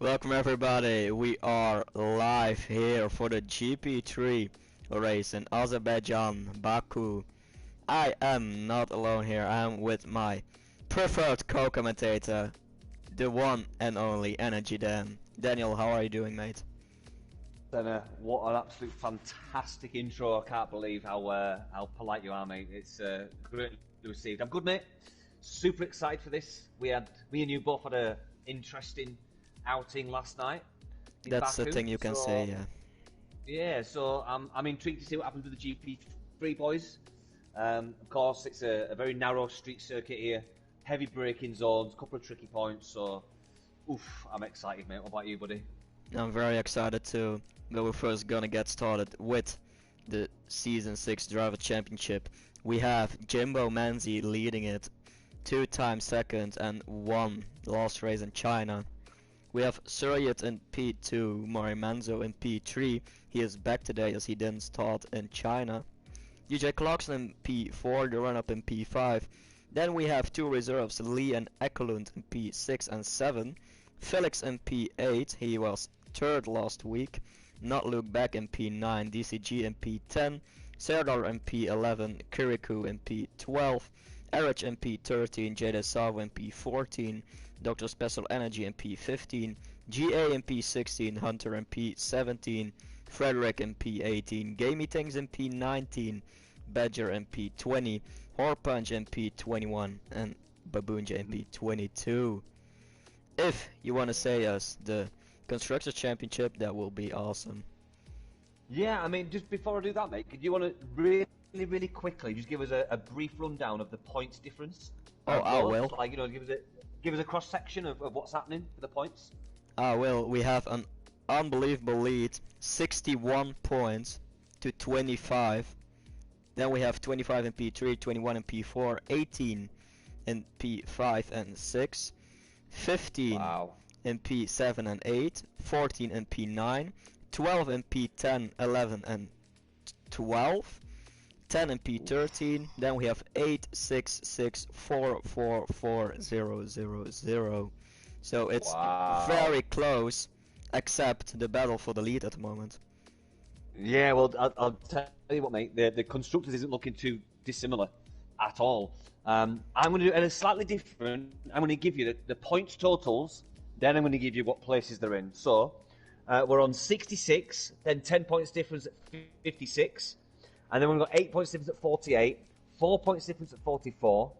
Welcome everybody, we are live here for the GP3 race in Azerbaijan, Baku. I am not alone here, I am with my preferred co-commentator, the one and only Energy Dan. Daniel, how are you doing, mate? What an absolute fantastic intro. I can't believe how polite you are, mate. It's greatly received. I'm good, mate. Super excited for this. Me and you both had a interesting outing last night in That's Baku. the thing you can say, yeah. Yeah, so I'm intrigued to see what happens with the GP3 boys. Of course, it's a very narrow street circuit here, heavy braking zones, couple of tricky points. So, I'm excited, mate. What about you, buddy? I'm very excited too, but we're first gonna get started with the Season 6 Driver Championship. We have Jimbo Manzi leading it, 2-time second and 1 last race in China. We have Suryat in P2, Mari Manzo in P3. He is back today as he didn't start in China. DJ Clarkson in P4, the run-up in P5. Then we have 2 reserves, Lee and Ekelund in P6 and 7. Felix in P8, he was 3rd last week. Not Luke back in P9, DCG in P10. Serdar in P11, Kirikou in P12. Erich in P13, Jada Savo in P14. Dr. Special Energy in P15, GA in P16, Hunter in P17, Frederick in P18, Gamey Things in P19, Badger in P20, Horpunch in P21, and Baboonja in P22. If you want to say us the Constructors Championship, that will be awesome. Yeah, I mean, just before I do that, mate, could you want to really quickly just give us a brief rundown of the points difference? Oh, I will. Like, give us a cross section of what's happening for the points. We have an unbelievable lead, 61 points to 25. Then we have 25 in P3, 21 in P4, 18 in P5 and 6, 15 in P7 and 8, 14 in P9, 12 in P10, 11 and 12, 10 in P13, then we have 8, 6, 6, 4, 4, 4, 0, 0, 0. So it's very close, except the battle for the lead at the moment. Yeah, well, I'll tell you what, mate. The Constructors isn't looking too dissimilar at all. I'm going to do it slightly different. I'm going to give you the points totals, then I'm going to give you what places they're in. So, we're on 66, then 10 points difference at 56. And then we've got 8 points difference at 48, 4 points difference at 44,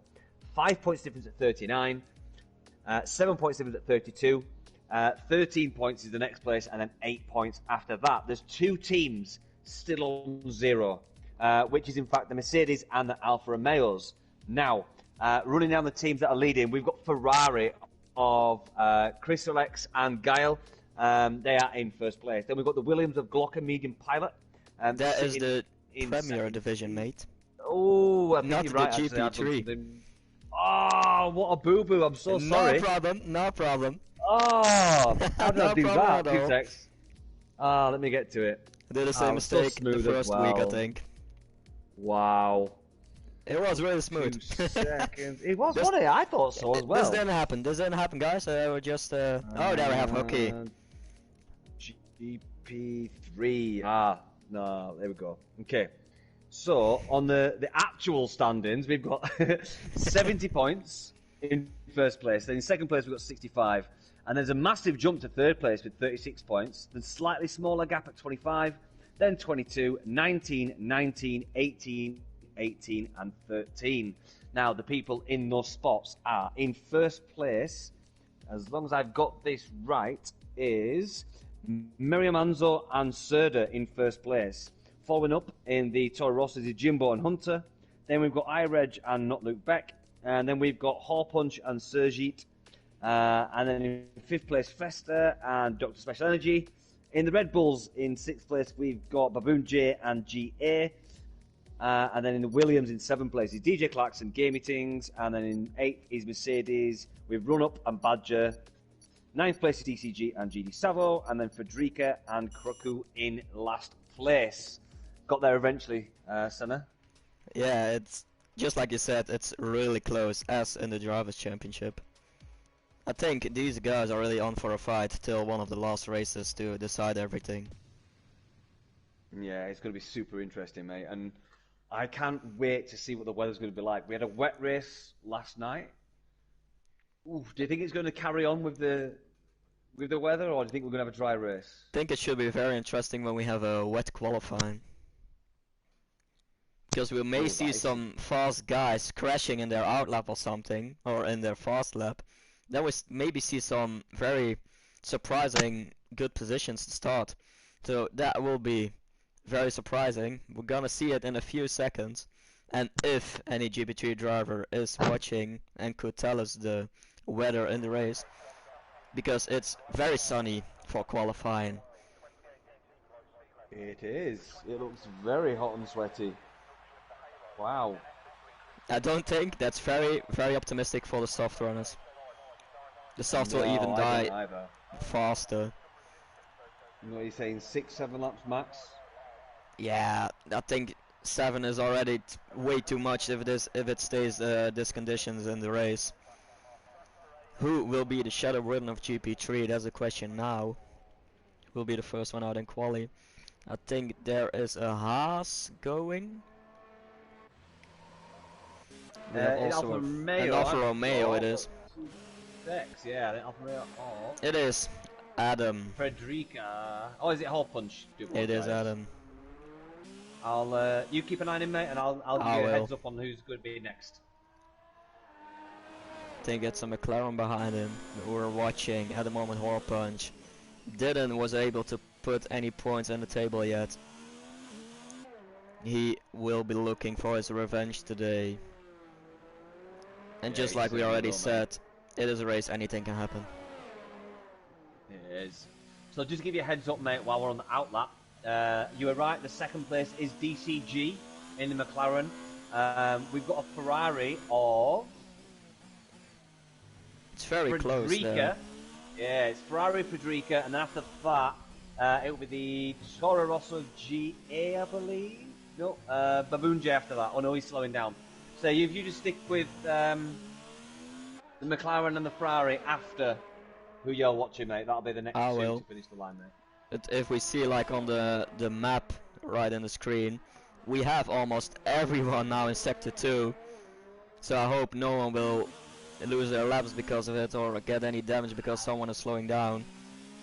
5 points difference at 39, 7 points difference at 32, 13 points is the next place, and then 8 points after that. There's 2 teams still on 0, which is in fact the Mercedes and the Alfa Romeos. Now, running down the teams that are leading, we've got Ferrari of Chris Alex and Guile. They are in first place. Then we've got the Williams of Glocker Medium Pilot. That is the Premier Division, mate. Oh, I think not you're the right, GP3. Oh, what a boo-boo. I'm so sorry. No problem. Oh, how did I do that? Two seconds. Ah, let me get to it. I did the same mistake the first week, I think. Wow. It was really smooth. 2 seconds. It was, wasn't it? I thought so as well. This didn't happen, guys. We're just, oh, there we have, okay. GP3. No, there we go. Okay. So, on the actual standings, we've got 70 points in first place. Then in second place, we've got 65. And there's a massive jump to third place with 36 points. Then slightly smaller gap at 25. Then 22, 19, 19, 18, 18, and 13. Now, the people in those spots are in first place, as long as I've got this right, is Miriam Anzo and Serda in first place. Following up in the Toro Rossos is Jimbo and Hunter. Then we've got iReg and Not Luke Beck. And then we've got Horpunch and Sergit. And then in fifth place, Festa and Dr. Special Energy. In the Red Bulls, in sixth place, we've got Baboon J and GA. And then in the Williams, in seventh place, is DJ Clarkson, Gamey Things. And then in eighth is Mercedes. We've Run Up and Badger. Ninth place is DCG and GD Savo. And then Frederica and Kroku in last place. Got there eventually, Senna. Yeah, it's just like you said, it's really close, as in the Drivers' Championship. I think these guys are really on for a fight till one of the last races to decide everything. Yeah, it's going to be super interesting, mate. And I can't wait to see what the weather's going to be like. We had a wet race last night. Oof, do you think it's going to carry on with the weather, or do you think we're going to have a dry race? I think it should be very interesting when we have a wet qualifying. Because we may see some fast guys crashing in their outlap or something, or in their fast lap. Then we maybe see some very surprising good positions to start. So that will be very surprising. We're gonna see it in a few seconds. And if any GP3 driver is watching and could tell us the weather in the race, because it's very sunny for qualifying. It is. It looks very hot and sweaty. Wow. I don't think that's very optimistic for the soft runners. The soft will even die faster. What are you saying, 6-7 laps max? Yeah, I think 7 is already way too much if it stays this conditions in the race. Who will be the shadow runner of GP3? That's the question now. Who will be the first one out in quali? I think there is a Haas going. We have also an Alfa Romeo. It is. Yeah, the Alfa Romeo. Oh. It is Adam. Frederica. Oh, is it Hole Punch? It is Adam. I'll you keep an eye on him, mate, and I'll give you a heads up on who's going to be next. I think it's a McLaren behind him that we're watching at the moment. Hole Punch. Dylan was able to put any points on the table yet. He will be looking for his revenge today. And just like we already said, it is a race, anything can happen. It is. So just to give you a heads up, mate, while we're on the outlap, you were right, the second place is DCG in the McLaren. We've got a Ferrari of... It's very close there. Yeah, it's Ferrari Frederica, and then after that, it will be the Toro Rosso GA, I believe? No, Baboon J after that. Oh no, he's slowing down. So if you just stick with the McLaren and the Ferrari after who you're watching, mate, that'll be the next two to finish the line, mate. But if we see like on the map right on the screen, we have almost everyone now in Sector 2. So I hope no one will lose their laps because of it or get any damage because someone is slowing down.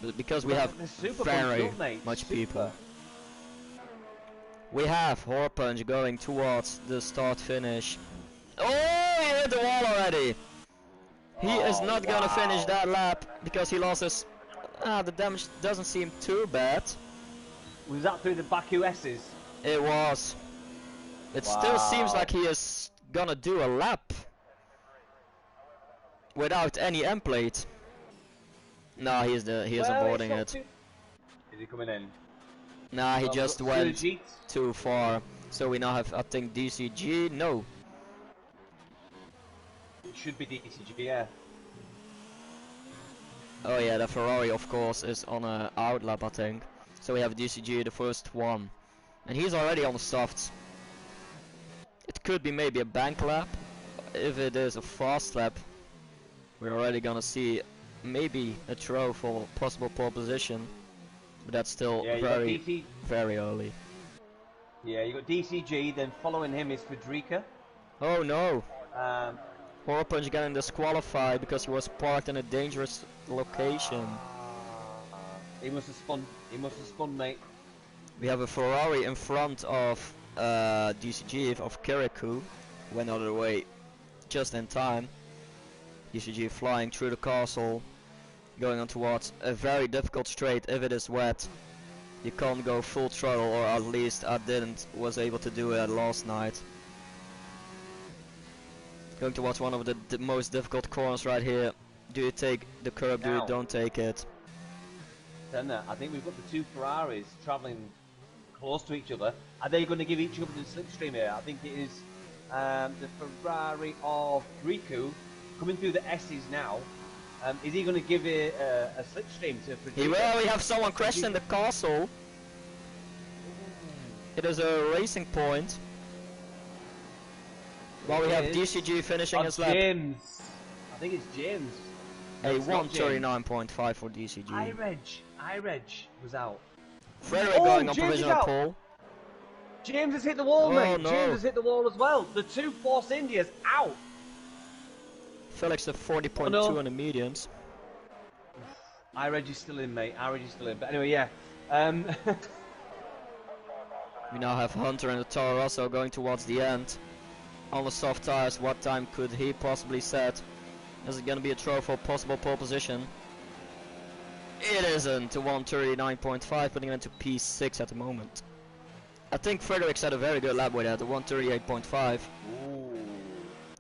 But because we have very much people. We have Horpunch going towards the start finish. Oh, he hit the wall already. He is not gonna finish that lap because he lost his... the damage doesn't seem too bad. Was that through the Baku S's? It was. It still seems like he is gonna do a lap without any end plate. No, he is avoiding it. Is he coming in? Nah, he just went too far. So we now have, I think, DCG. No. It should be DCG, yeah. Oh yeah, the Ferrari, of course, is on a out lap, I think. So we have DCG, the first one. And he's already on the softs. It could be maybe a bank lap. If it is a fast lap, we're already gonna see maybe a throw for possible pole position. But that's still very early. Yeah, you got DCG, then following him is Frederica. Oh no! Horpunch getting disqualified because he was parked in a dangerous location. He must have spun. He must have spun, mate. We have a Ferrari in front of DCG of Kirikou. Went out of the way just in time. DCG flying through the castle, going on towards a very difficult straight. If it is wet, you can't go full throttle, or at least I was able to do it last night. Going towards one of the most difficult corners right here. Do you take the curb? Do you don't take it? Then I think we've got the two Ferraris travelling close to each other. Are they going to give each other the slipstream here? I think it is the Ferrari of Riku coming through the S's now. Is he going to give it a slipstream to Frederica? He will. We have someone crashed in the castle. It is a racing point. While we have DCG finishing his lap. James. I think it's James. A It's not James. 139.5 for DCG. iReg was out. Frederick going on James is provisional out. pole. James has hit the wall, Oh, mate. no. James has hit the wall as well. The two Force Indias out. Felix at 40.2 Oh, no. on the mediums. iReg is still in, mate. iReg is still in. But anyway, yeah. We now have Hunter and the Toro Rosso going towards the end. On the soft tires, what time could he possibly set? Is it going to be a throw for possible pole position? It isn't. To 139.5, putting him into P6 at the moment. I think Fredericks had a very good lap with that, the 138.5. Ooh.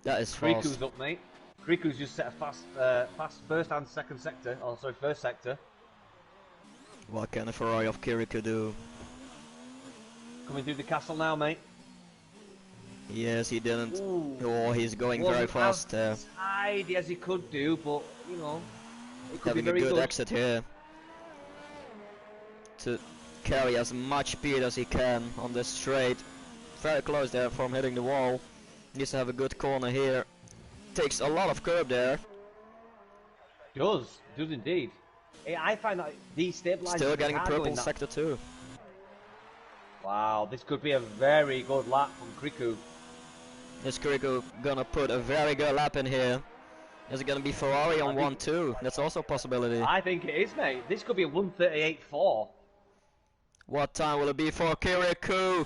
That is Kriku's fast. up, mate. Kriku's just set a fast first and second sector. Oh, sorry, first sector. What can a Ferrari of Kirikou do? Coming through the castle now, mate. Yes, he didn't. Ooh. Oh, he's going very fast there. As tidy as he could do, but, you know, it could Having be very a good good. exit here. To carry as much speed as he can on this straight. Very close there from hitting the wall. Needs to have a good corner here. Takes a lot of curb there. Does indeed. I find that destabilizes. Still getting the cargo purple in that. sector 2. Wow, this could be a very good lap from Kriku. Is Kirikou gonna put a very good lap in here? Is it gonna be Ferrari on 1-2? That's also a possibility. I think it is, mate. This could be a 138.4. What time will it be for Kirikou?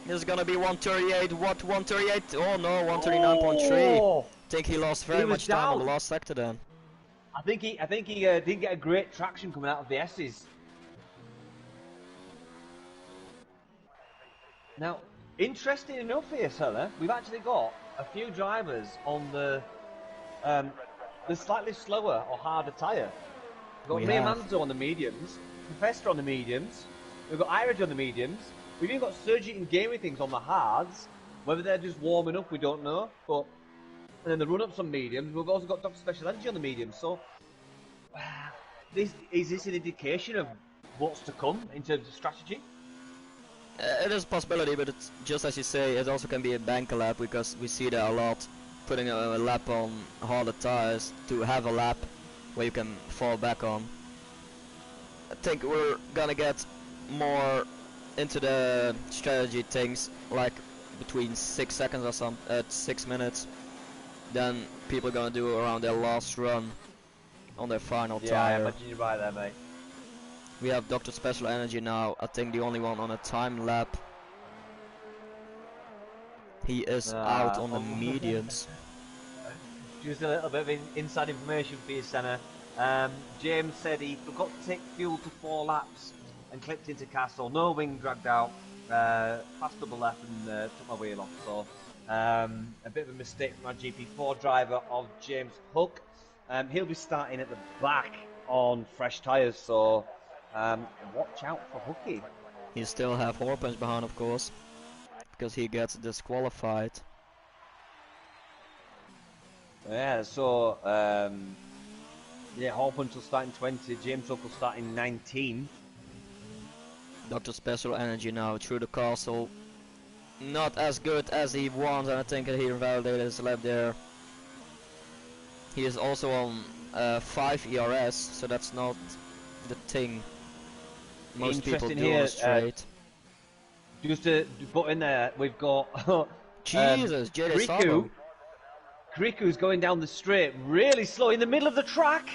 This is gonna be 138. What 138? Oh no, 139.3. Oh, Think he lost very he was much time on the down. last sector then. I think he didn't get a great traction coming out of the S's. Now, interesting enough here, Sella, we've actually got a few drivers on the slightly slower or harder tyre. We've got Miyamanzo on the mediums, Professor on the mediums, we've got Irage on the mediums, we've even got Sergi and Gaming things on the hards. Whether they're just warming up, we don't know. But and then the run-ups on mediums, we've also got Dr. Special Energy on the mediums. So, is this an indication of what's to come in terms of strategy? It is a possibility, but it's just as you say, it also can be a banker lap because we see that a lot. Putting a lap on harder tires to have a lap where you can fall back on. I think we're gonna get more into the strategy things, like between 6 seconds or some 6 minutes. Then people are gonna do around their last run on their final Yeah, tire. I imagine you're right there, mate. We have Dr. Special Energy now, I think the only one on a time lap. He is out on the mediums. Just a little bit of inside information for you, Senna. James said he forgot to take fuel to 4 laps and clipped into Castle. No wing dragged out. Fast double left and took my wheel off. So a bit of a mistake from our GP4 driver of James Hook. He'll be starting at the back on fresh tyres. So watch out for Hooky. He still have Horpens behind, of course, because he gets disqualified. Yeah, so Horpens will start in 20, James Hook will start in 19. Dr. Special Energy now through the castle. Not as good as he wants, and I think he invalidated his lap there. He is also on 5 ERS, so that's not the thing most people do here, on a straight. Just to put in there, we've got Jesus, JD Sabo. Kriku's going down the straight really slow in the middle of the track.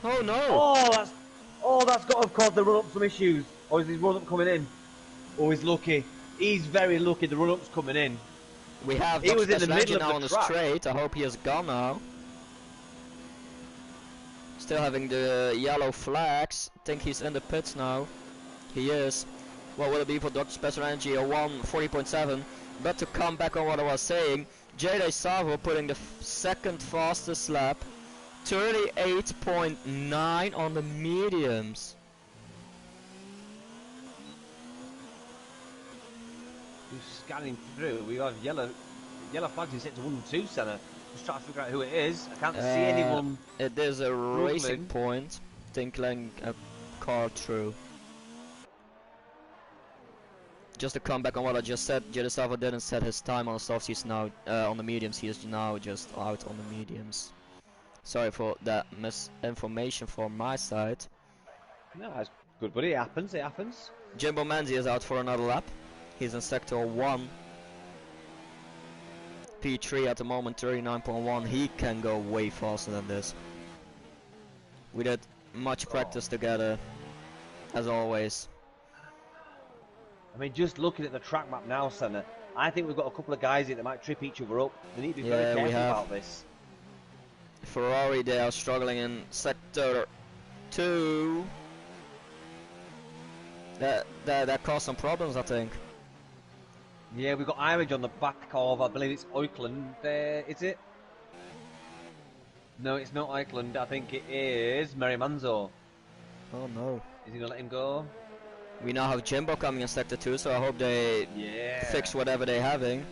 Oh no! That's got to have caused the run-up some issues. Or is his run-up coming in? Oh, he's lucky. He's very lucky the run-up's coming in. We have he was in the middle middle now of on the track. straight. I hope he is gone now. Still having the yellow flags. I think he's in the pits now. He is. What will it be for Dr. Special Energy? A 140.7. But to come back on what I was saying, JD Savo putting the second fastest lap. 38.9 on the mediums. Just scanning through, we have yellow flags is set to 1 and 2 center. Just trying to figure out who it is. I can't see anyone. It is a racing point. Tinkling a car through. Just to come back on what I just said, JD Savo didn't set his time on the softs. He's now on the mediums. He is now just out on the mediums. Sorry for that misinformation from my side. No, that's good, buddy. It happens. It happens. Jimbo Manzi is out for another lap. He's in sector 1. P3 at the moment, 39.1. He can go way faster than this. We did much practice together, as always. I mean, just looking at the track map now, Senna, I think we've got a couple of guys here that might trip each other up. They need to be very careful about this. Ferrari, they are struggling in sector 2. That caused some problems, I think. Yeah, we've got Irage on the back of, I believe it's Oakland. Is it? No, it's not Oakland. I think it is Manzo. Oh no. Is he going to let him go? We now have Jimbo coming in sector 2, so I hope they fix whatever they're having.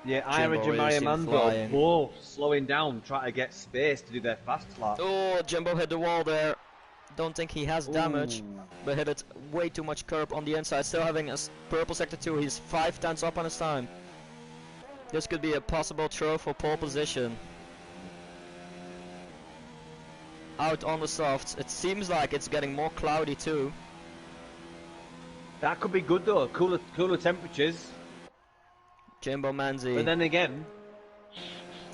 Yeah, Irage and Manzo both slowing down, trying to get space to do their fast lap. Oh, Jimbo hit the wall there. Don't think he has damage, but hit it way too much curb on the inside. Still having a purple sector 2. He's 5 tenths up on his time. This could be a possible throw for pole position. Out on the softs. It seems like it's getting more cloudy too. That could be good though. Cooler temperatures. Jimbo Manzi. But then again,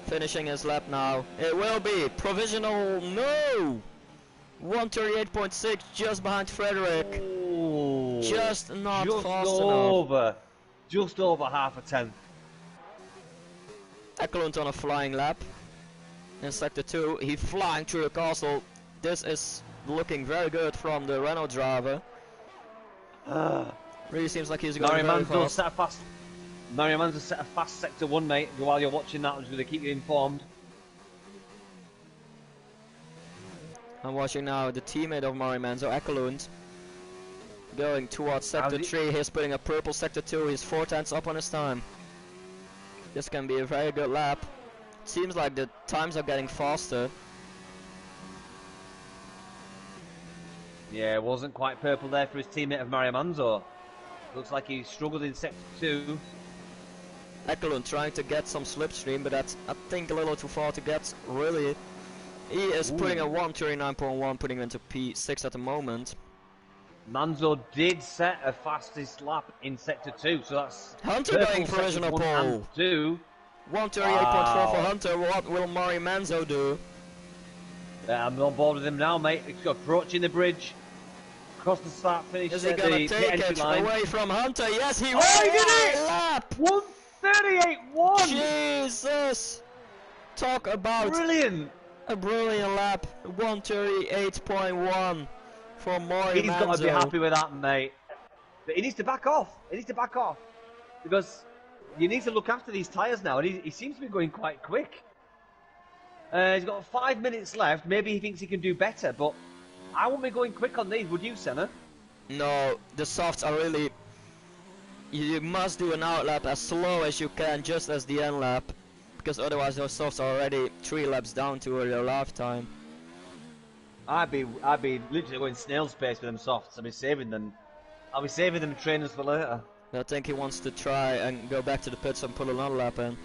finishing his lap now. It will be provisional. No. 138.6, just behind Frederick. Ooh, just not fast enough. Just over half a tenth. Ekelund on a flying lap. In sector 2, he's flying through the castle. This is looking very good from the Renault driver. Really seems like he's going very fast. Manzo set a fast sector 1, mate. While you're watching that, I'm just going to keep you informed. I'm watching now the teammate of Manzo, Ekelund, going towards sector 3. He's putting a purple sector 2. He's 4 tenths up on his time. This can be a very good lap. Seems like the times are getting faster. Yeah, it wasn't quite purple there for his teammate of Manzo. Looks like he struggled in sector 2. Ekelund trying to get some slipstream, but that's, I think, a little too far to get, really. He is putting a 139.1, putting him into P6 at the moment. Manzo did set a fastest lap in sector 2, so that's Hunter going provisional pole. 138.4 for Hunter. What will Manzo do? I'm on board with him now, mate. He's approaching the bridge. Across the start finish. Is he gonna take it away from Hunter? Yes, he will. Oh, he did it! Lap! 138.1! Jesus! Talk about brilliant! A brilliant lap. 138.1 for Manzo. He's got to be happy with that, mate. But he needs to back off. Because you need to look after these tyres now, and he seems to be going quite quick. He's got 5 minutes left. Maybe he thinks he can do better, but I won't be going quick on these, would you, Senna? No, the softs are really... You must do an out lap as slow as you can, just as the end lap. Because otherwise those softs are already 3 laps down to their lifetime. I'd be literally going snail's pace with them softs. I'll be saving them trainers for later. I think he wants to try and go back to the pits and put another lap in.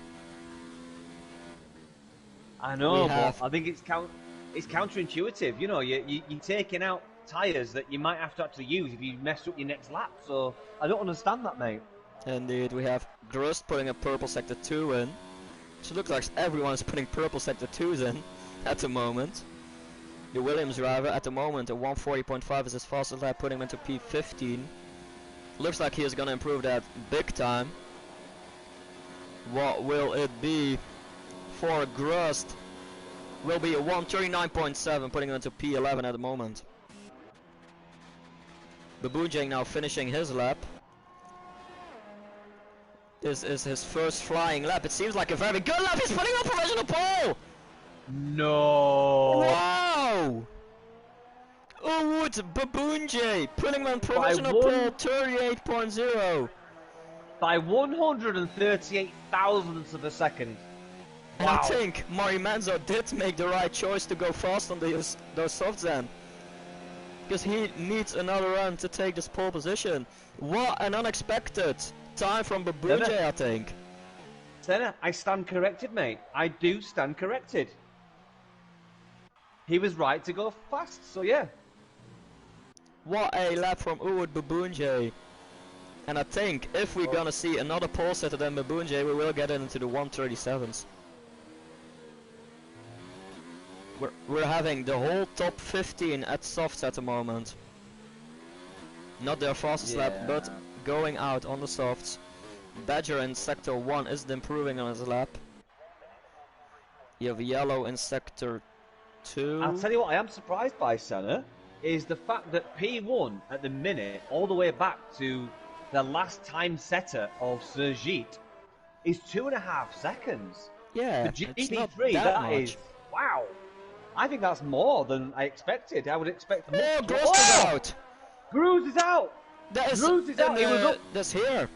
I know, but I think it's counterintuitive. You know, you're taking out tyres that you might have to actually use if you mess up your next lap. So I don't understand that, mate. Indeed, we have Grust putting a purple sector 2 in. So it looks like everyone's putting purple sector 2s in at the moment. The Williams driver at the moment, a 140.5 is his fastest lap, putting him into P15. Looks like he is going to improve that big time. What will it be for Grust? Will be a 139.7, putting him into P11 at the moment. Babujang now finishing his lap. This is his first flying lap. It seems like a very good lap. He's putting up provisional pole! No! Wow! Wood Babunje putting him on provisional pole 38.0. By 138 thousandths of a second. And I think Manzo did make the right choice to go fast on those softs then. Because he needs another run to take this pole position. What an unexpected time from Babunje, I think. Senna, I stand corrected, mate. I do stand corrected. He was right to go fast, so yeah. What a lap from Uwood Babunje. And I think if we're gonna see another pole setter than Babunje, we will get into the 137s. We're having the whole top 15 at softs at the moment. Not their fastest lap, but going out on the softs. Badger in sector 1 isn't improving on his lap. You have Yellow in sector 2. I'll tell you what I am surprised by, Senna, is the fact that P1 at the minute, all the way back to the last time setter of Sergit, is 2.5 seconds. Yeah, For GP3, it's not that is, wow. I think that's more than I expected. I would expect more. Oh, Gross is out! Bruce is out! That is Bruce is out! He was up! That's here!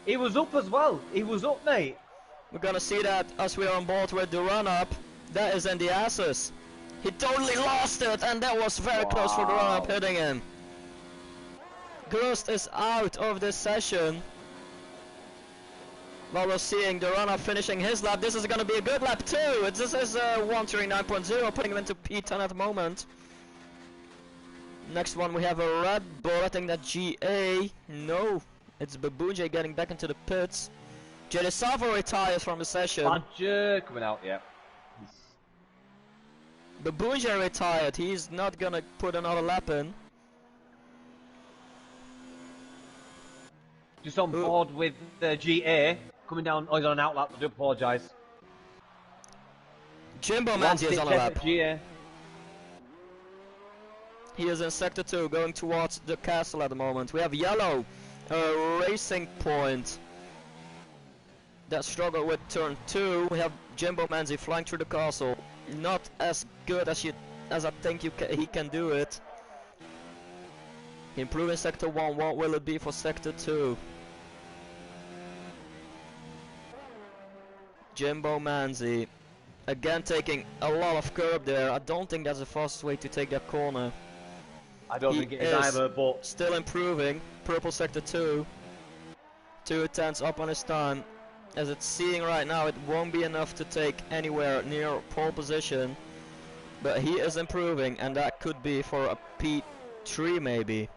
He was up as well! He was up, mate! We're gonna see that as we are on board with the run-up. That is in the asses. He totally lost it, and that was very close for the run-up hitting him. Grost is out of this session. While we're seeing the run-up finishing his lap, this is gonna be a good lap too. This is 139.0, putting him into P10 at the moment. Next one we have a Red Bull, I think that GA. No, it's Babunje getting back into the pits. Jedesavo retires from the session. Badger coming out, yeah. Babunje retired, he's not gonna put another lap in. Just on board with the GA. Coming down, oh, he's on an outlap, I do apologise. Jimbo Manzi is on a lap. GA. He is in sector 2, going towards the castle at the moment. We have Yellow, Racing Point. That struggle with turn 2. We have Jimbo Manzi flying through the castle. Not as good as I think he can do it. Improving sector 1, what will it be for sector 2? Jimbo Manzi again taking a lot of curb there. I don't think that's the fastest way to take that corner. I don't think it is either, but still improving. Purple sector 2. 2/10 up on his time. As it's seeing right now, it won't be enough to take anywhere near pole position. But he is improving, and that could be for a P3 maybe.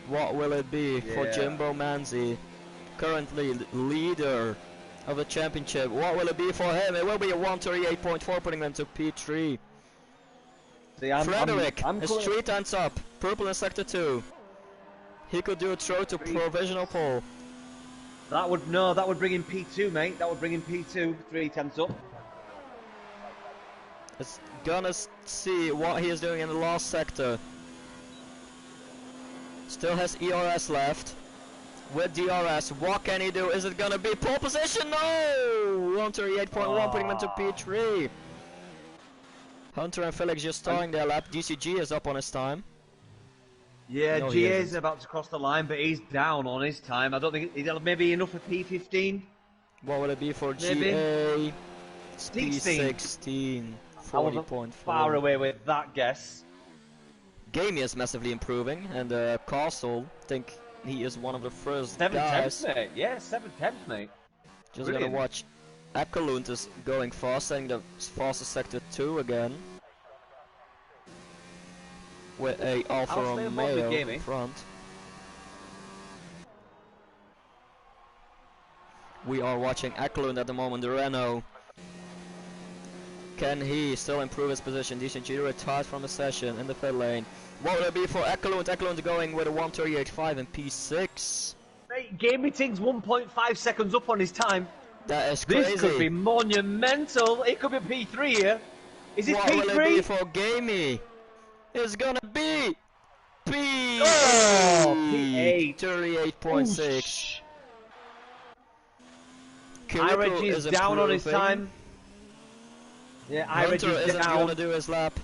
What will it be for Jimbo Manzi? Currently leader of the championship. What will it be for him? It will be a 138.4, putting him to P3. See, Frederick is 3/10 up. Purple in sector 2. He could do a throw to provisional pole. That would bring in P2, mate. That would bring in P2, 3/10 up. It's gonna see what he is doing in the last sector. Still has ERS left. With DRS, what can he do? Is it gonna be pole position? No! 138.1, putting him into P3. Hunter and Felix just starting their lap. DCG is up on his time. Yeah, No, GA is about to cross the line, but he's down on his time. I don't think he'll maybe enough for P15. What will it be for Maybe. GA? It's P16. I wasn't 40.4. far away with that guess. Gamey is massively improving, and Castle, I think he is one of the first 7/10, guys. mate. Yeah, 7/10, mate. Just Brilliant. gonna watch. Ekelund is going fast, saying the fastest sector 2 again. With a Alfa Romeo in front. We are watching Ekelund at the moment, the Renault. Can he still improve his position? DCG retired from the session in the pit lane. What will it be for Ekelund? Ekelund going with a 138.5 in P6. Mate, Gamey Ting's 1.5 seconds up on his time. That is crazy. This could be monumental. It could be P3 here. Is it P3? What will it be for Gamey? It's gonna be P8. Oh, P8. 38.6. Ireg is down on his time. Yeah, Ireg Hunter is isn't down. gonna do his lap.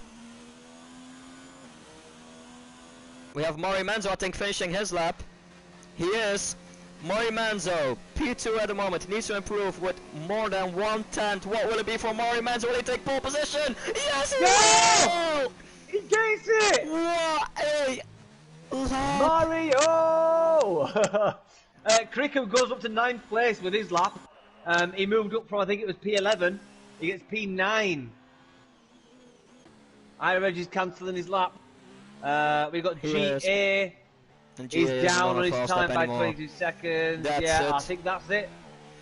We have Mori Manzo, I think, finishing his lap. He is. Mori Manzo, P2 at the moment, needs to improve with more than 1/10. What will it be for Mori Manzo? Will he take pole position? Yes, he will! He gets it! What a lap! Mario! Cricket goes up to 9th place with his lap. He moved up from, I think it was P11. He gets P9. Reg is cancelling his lap. We've got GA. He's down on his time by 22 seconds. I think that's it.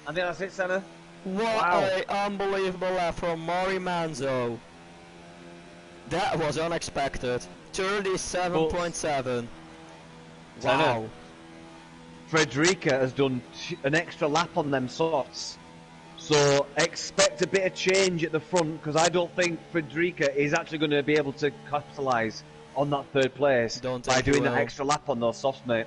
I think that's it, Senna. What an unbelievable lap from Mari Manzo. That was unexpected. 37.7. Wow. Frederica has done an extra lap on them softs. So expect a bit of change at the front, because I don't think Frederica is actually going to be able to capitalise on that 3rd place by doing that extra lap on those softs, mate.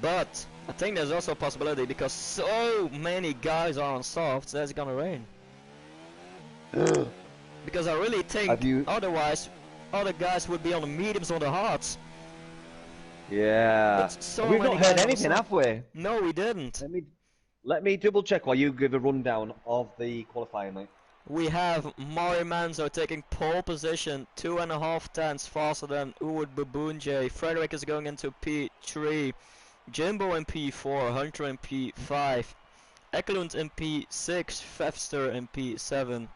But I think there's also a possibility, because so many guys are on softs, that it's gonna rain. Because I really think otherwise other guys would be on the mediums or the hards. Yeah. So we've not heard anything, have we? No, we didn't. Let me double check while you give a rundown of the qualifying, mate. We have Mari Manzo taking pole position, 2.5 tenths faster than Uwood Babunje. Frederick is going into P3. Jimbo in P4, Hunter in P5, Ekelund in P6, Fefster in P7,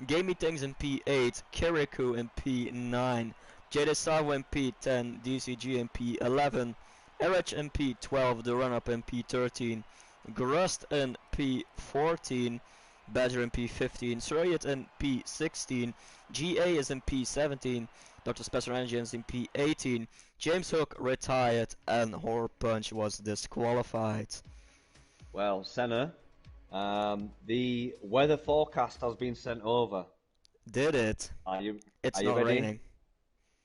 Gamey Things in P8, Kirikou in P9, Jade Savo in P10, DCG in P11, Erich in P12, the run-up in P13, Grust in P14, Badger in P15, Surayat in P16, GA is in P17, Dr. Special Engines in P18, James Hook retired, and Horpunch was disqualified. Well, Senna, the weather forecast has been sent over. Did it? It's not ready? Raining.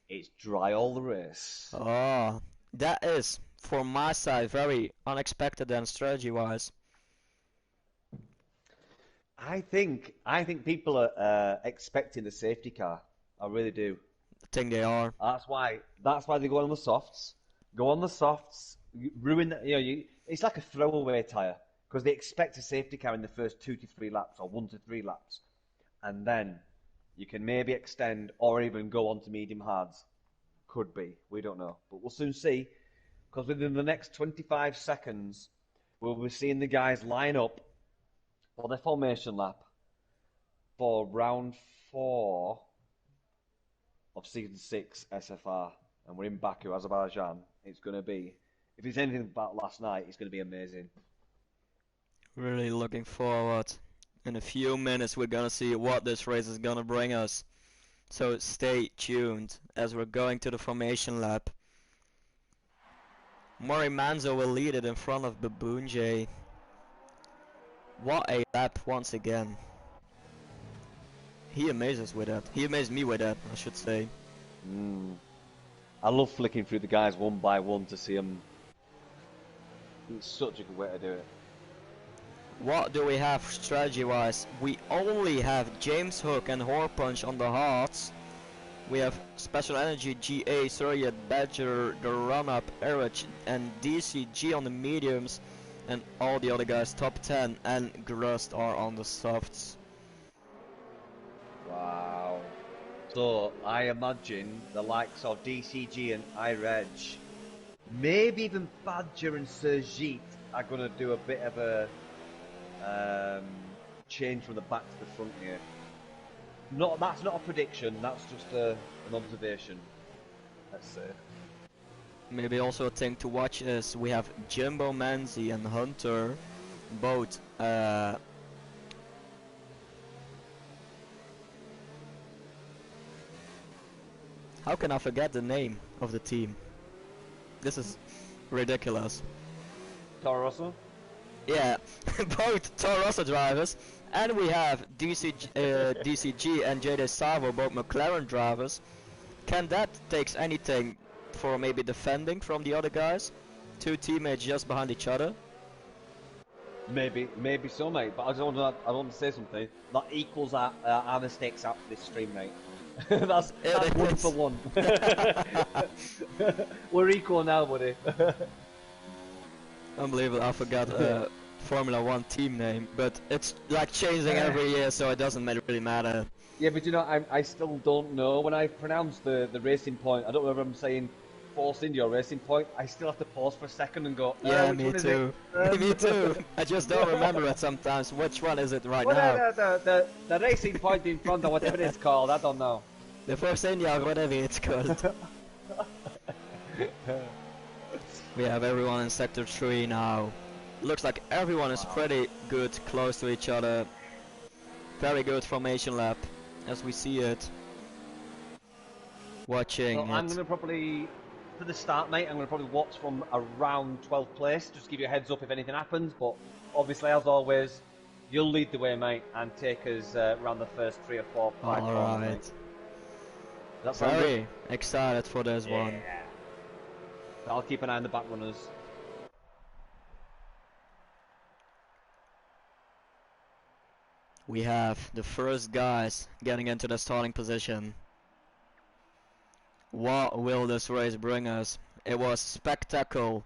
It's dry all the race. Oh, that is, from my side, very unexpected and strategy-wise. I think people are expecting the safety car. I really do. I think they are. That's why they go on the softs. Go on the softs, ruin the, it's like a throwaway tyre, because they expect a safety car in the first 2 to 3 laps, or 1 to 3 laps, and then you can maybe extend or even go on to medium hards. Could be, we don't know, but we'll soon see, because within the next 25 seconds we'll be seeing the guys line up for their formation lap for round 4 of season 6 SFR, and we're in Baku, Azerbaijan. It's going to be, if it's anything about last night, it's going to be amazing. Really looking forward. In a few minutes we're gonna see what this race is gonna bring us. So stay tuned as we're going to the formation lap. Mari Manzo will lead it in front of Babunje. What a lap once again. He amazes with that. He amazed me with that, I should say. I love flicking through the guys one by one to see them. It's such a good way to do it. What do we have strategy-wise? We only have James Hook and Horpunch on the hards. We have Special Energy, GA, Surya, Badger, the run-up, Erich, and DCG on the mediums. And all the other guys, top 10 and Grust are on the softs. Wow. So, I imagine the likes of DCG and iReg, maybe even Badger and Serjeet are going to do a bit of a change from the back to the front here. That's not a prediction, that's just an observation. Let's see. Maybe also a thing to watch is we have Jimbo Manzi and Hunter both how can I forget the name of the team? This is ridiculous. Toro Rosso? Yeah, both Toro Rosso drivers, and we have DCG and Jade Savo, both McLaren drivers. Can that take anything for maybe defending from the other guys? Two teammates just behind each other? Maybe so, mate, but I want to say something. That equals our mistakes after this stream, mate. that's 1 for 1. We're equal now, buddy. Unbelievable, I forgot Formula 1 team name, but it's like changing every year, so it doesn't really matter. Yeah, but you know, I still don't know. When I pronounce the racing point, I don't know if I'm saying Force India or Racing Point, I still have to pause for a second and go, Yeah, which me one is too. it? Me too. I just don't remember it sometimes. Which one is it right Well, now? the Racing Point in front or whatever it's called, I don't know. The Force India, or whatever it's called. We have everyone in Sector 3 now. Looks like everyone is pretty good, close to each other. Very good formation lap, as we see it. Watching So I'm it. going to probably, for the start, mate, I'm going to probably watch from around 12th place, just to give you a heads up if anything happens, but obviously, as always, you'll lead the way, mate, and take us around the first 3 or 4, 5 corners, Alright. mate. Does that sound good? Very excited for this one. I'll keep an eye on the back runners. We have the first guys getting into the starting position. What will this race bring us? It was spectacular,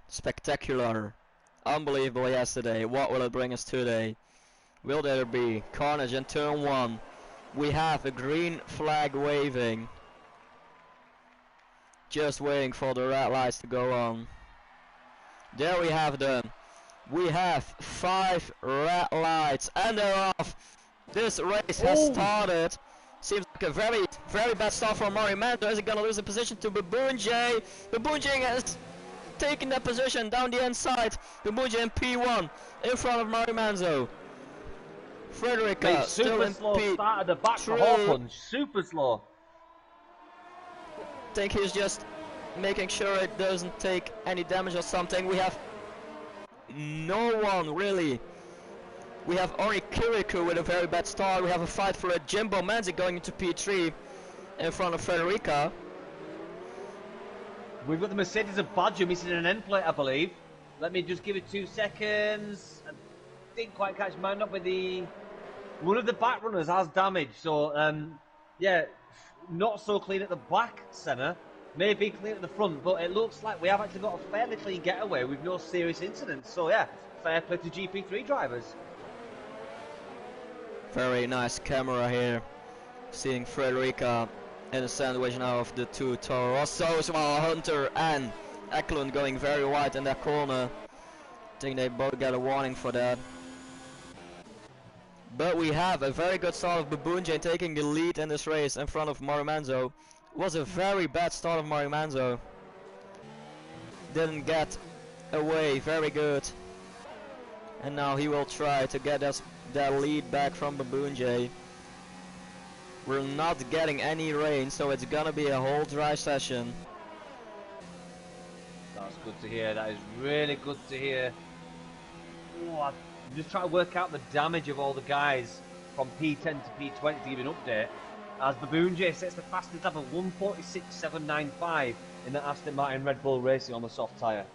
unbelievable yesterday. What will it bring us today? Will there be carnage in turn 1? We have a green flag waving. Just waiting for the red lights to go on. There we have them. We have 5 red lights and they're off. This race has started. Seems like a very, very bad start for Mari Mando. Is he gonna lose the position to Babunje? Babunje has taken that position down the inside. Babunje in P1 in front of Mari Manzo. Frederica still in slow P3. start at the back for Hawthorne. Super slow. I think he's just making sure it doesn't take any damage or something. We have no one really. We have only Kirikou with a very bad start. We have a fight for a Jimbo Manzi going into P3 in front of Frederica. We've got the Mercedes of Badger missing an end plate, I believe. Let me just give it 2 seconds. I didn't quite catch mine up with the... One of the back runners has damage, so yeah, not so clean at the back centre. Maybe clean at the front, but it looks like we have actually got a fairly clean getaway with no serious incidents. So yeah, fair play to GP3 drivers. Very nice camera here, seeing Frederica in the sandwich now of the 2 Toro Rossos, while Hunter and Eklund going very wide in that corner. I think they both get a warning for that. But we have a very good start of Babunje taking the lead in this race in front of Marimanzo. Was a very bad start of Marimanzo. Didn't get away very good. And now he will try to get us that lead back from Babunje. We're not getting any rain, so it's gonna be a whole dry session. That's good to hear. That is really good to hear. Oh, I'm just trying to work out the damage of all the guys from P10 to P20 to give you an update. As Babunje sets the fastest lap of 1:46.795 in the Aston Martin Red Bull Racing on the soft tyre.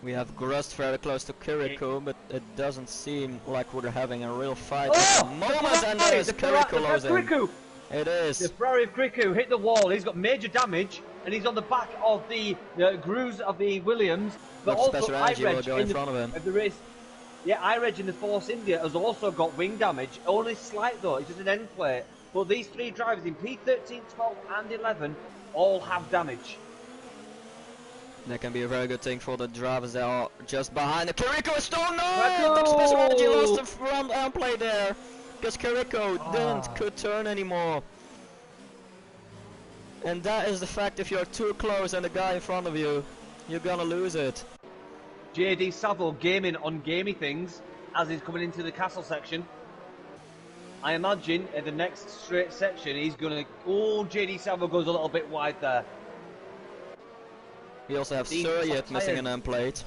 We have Grust very close to Kirikou, but it doesn't seem like we're having a real fight at the moment, and there's Kirikou losing. It is. The Ferrari of Kirikou hit the wall. He's got major damage, and he's on the back of the grooves of the Williams. But also Special Energy will go in front of him. The race. Yeah, iReg in the Force India has also got wing damage. Only slight though. It's just an end plate. But these 3 drivers in P13, 12, and 11 all have damage. That can be a very good thing for the drivers that are just behind. Kirikou is still no! Special Energy lost the front end plate there, because Kirikou could turn anymore. And that is the fact, if you're too close and the guy in front of you, you're gonna lose it. JD Savo gaming on gamey things as he's coming into the castle section. I imagine in the next straight section he's gonna... Oh, JD Savo goes a little bit wide there. We also have Suryat missing an end plate.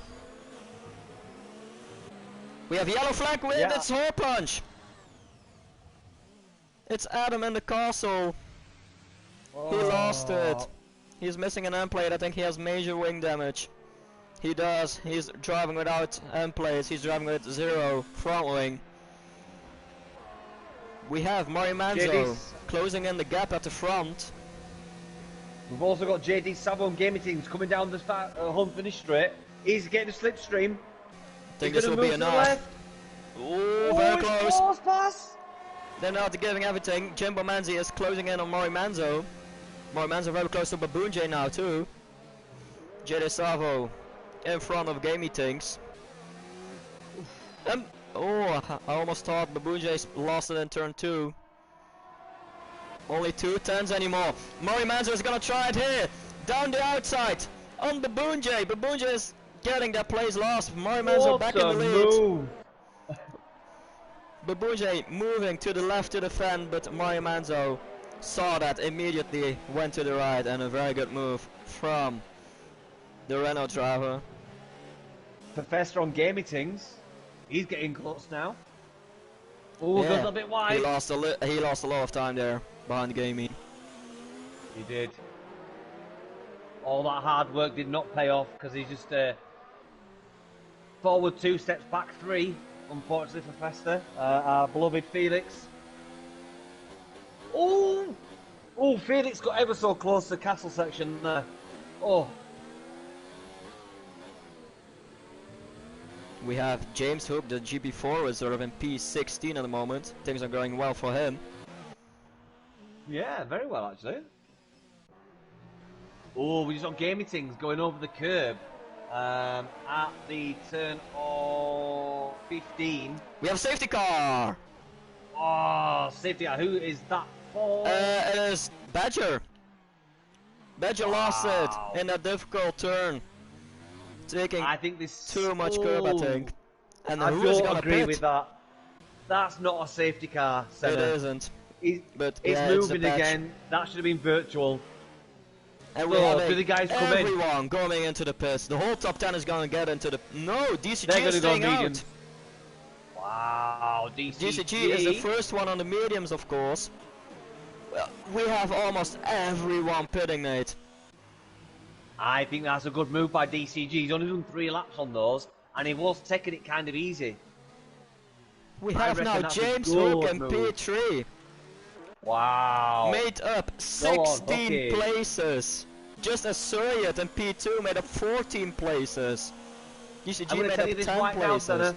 We have yellow flag with its hole punch. It's Adam in the castle. He lost it. He's missing an end plate. I think he has major wing damage. He does. He's driving without end plates. He's driving with 0 front wing. We have Marimanzo closing in the gap at the front. We've also got JD Savo and gaming teams coming down the home finish straight. He's getting a slipstream. I think this will be enough. Oh, very close. Pass. They're not giving everything. Jimbo Manzi is closing in on Marimanzo. Marimanzo very close to Babunje now too. JD Savo in front of Gamey Things. Oh, I almost thought Babunje lost it in turn 2. Only 2 tenths anymore. Murray Manzo is gonna try it here. Down the outside. On Babunje. Babunje is getting that place lost. Murray Manzo back in the lead. Move. Babunje moving to the left to defend, but Murray Manzo saw that immediately, went to the right, and a very good move from the Renault driver. Professor on Gamey Things. He's getting close now. Oh, Yeah, goes a bit wide. He lost a lot of time there behind Gamey. He did. All that hard work did not pay off because he's just forward 2 steps, back 3. Unfortunately for Fester, our beloved Felix. Oh, Felix got ever so close to the castle section there. Oh. We have James Hook, the GP4 reserve in P16 at the moment. Things are going well for him. Yeah, very well actually. Oh, we just got Gamey Things going over the curb at the turn of 15. We have a safety car! Oh, safety car. Who is that for? It is Badger. Badger lost it in that difficult turn. Taking I think this too much curb, I think. And I who is don't gonna agree pit? with that. That's not a safety car, Senna. It isn't. But It's yeah, moving it's a again. That should have been virtual. And So, do the guys come in? everyone going into the pits. The whole top 10 is gonna get into the... No, DCG They're is going to go staying out. mediums. Wow, DCG is the first one on the mediums, of course. Well, we have almost everyone pitting, mate. I think that's a good move by DCG. He's only done 3 laps on those, and he was taking it kind of easy. We I have reckon now that's a James good Hook in move. P3. Wow. Made up Go on, 16 okay. places. Just as Surrey in P2 made up 14 places. I'm DCG going to made tell up you this 10 right now, places. Senna.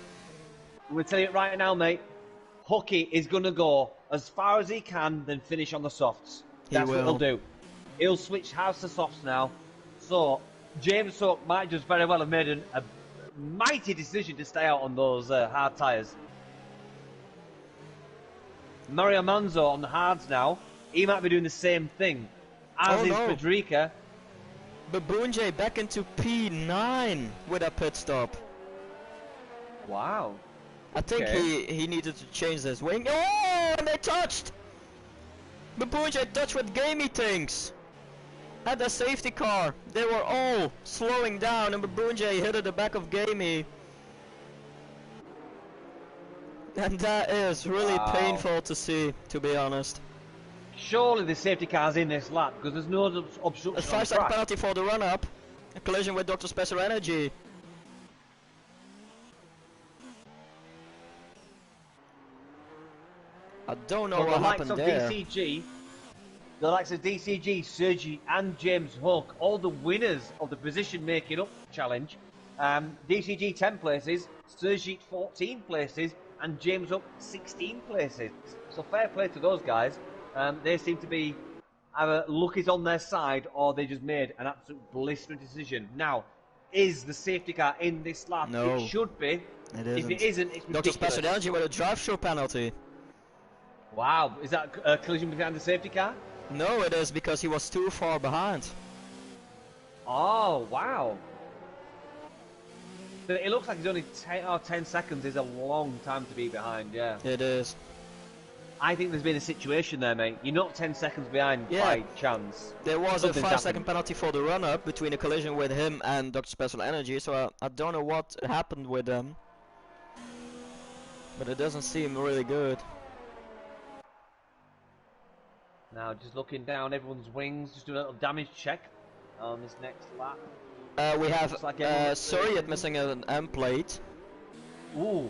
I'm going to tell you it right now, mate. Hooky is going to go as far as he can, then finish on the softs. That's what he'll do. He'll switch house to softs now. So, James Hook might just very well have made a mighty decision to stay out on those hard tyres. Mario Manzo on the hards now. He might be doing the same thing. As is Federica. Babunje back into P9 with a pit stop. Wow. I think he needed to change his wing. Oh, and they touched! Babunje touched with Gamey Things. At the safety car. They were all slowing down and Babunje hit at the back of Gamey. And that is really painful to see, to be honest. Surely the safety car's in this lap because there's no obstruction. A 5-second penalty for the run-up. A collision with Dr. Special Energy. I don't know what happened there. The likes of DCG, Sergi and James Hook, all the winners of the position making up challenge. DCG 10 places, Sergi 14 places, and James Hook 16 places. So fair play to those guys. They seem to be either luck is on their side or they just made an absolute blistering decision. Now, is the safety car in this lap? No. It should be. It isn't. If it isn't, it's ridiculous. Dr. Special Energy with a drive-through penalty. Wow, is that a collision behind the safety car? No, it is because he was too far behind. Oh, wow. But it looks like he's only 10 seconds is a long time to be behind, yeah. It is. I think there's been a situation there, mate. You're not 10 seconds behind by chance. There was a Something's 5-second happened. penalty for the run-up between a collision with him and Dr. Special Energy, so I don't know what happened with them. But it doesn't seem really good. Now, just looking down everyone's wings, just do a little damage check on this next lap. We have Looks like Surrey missing an M plate. Ooh.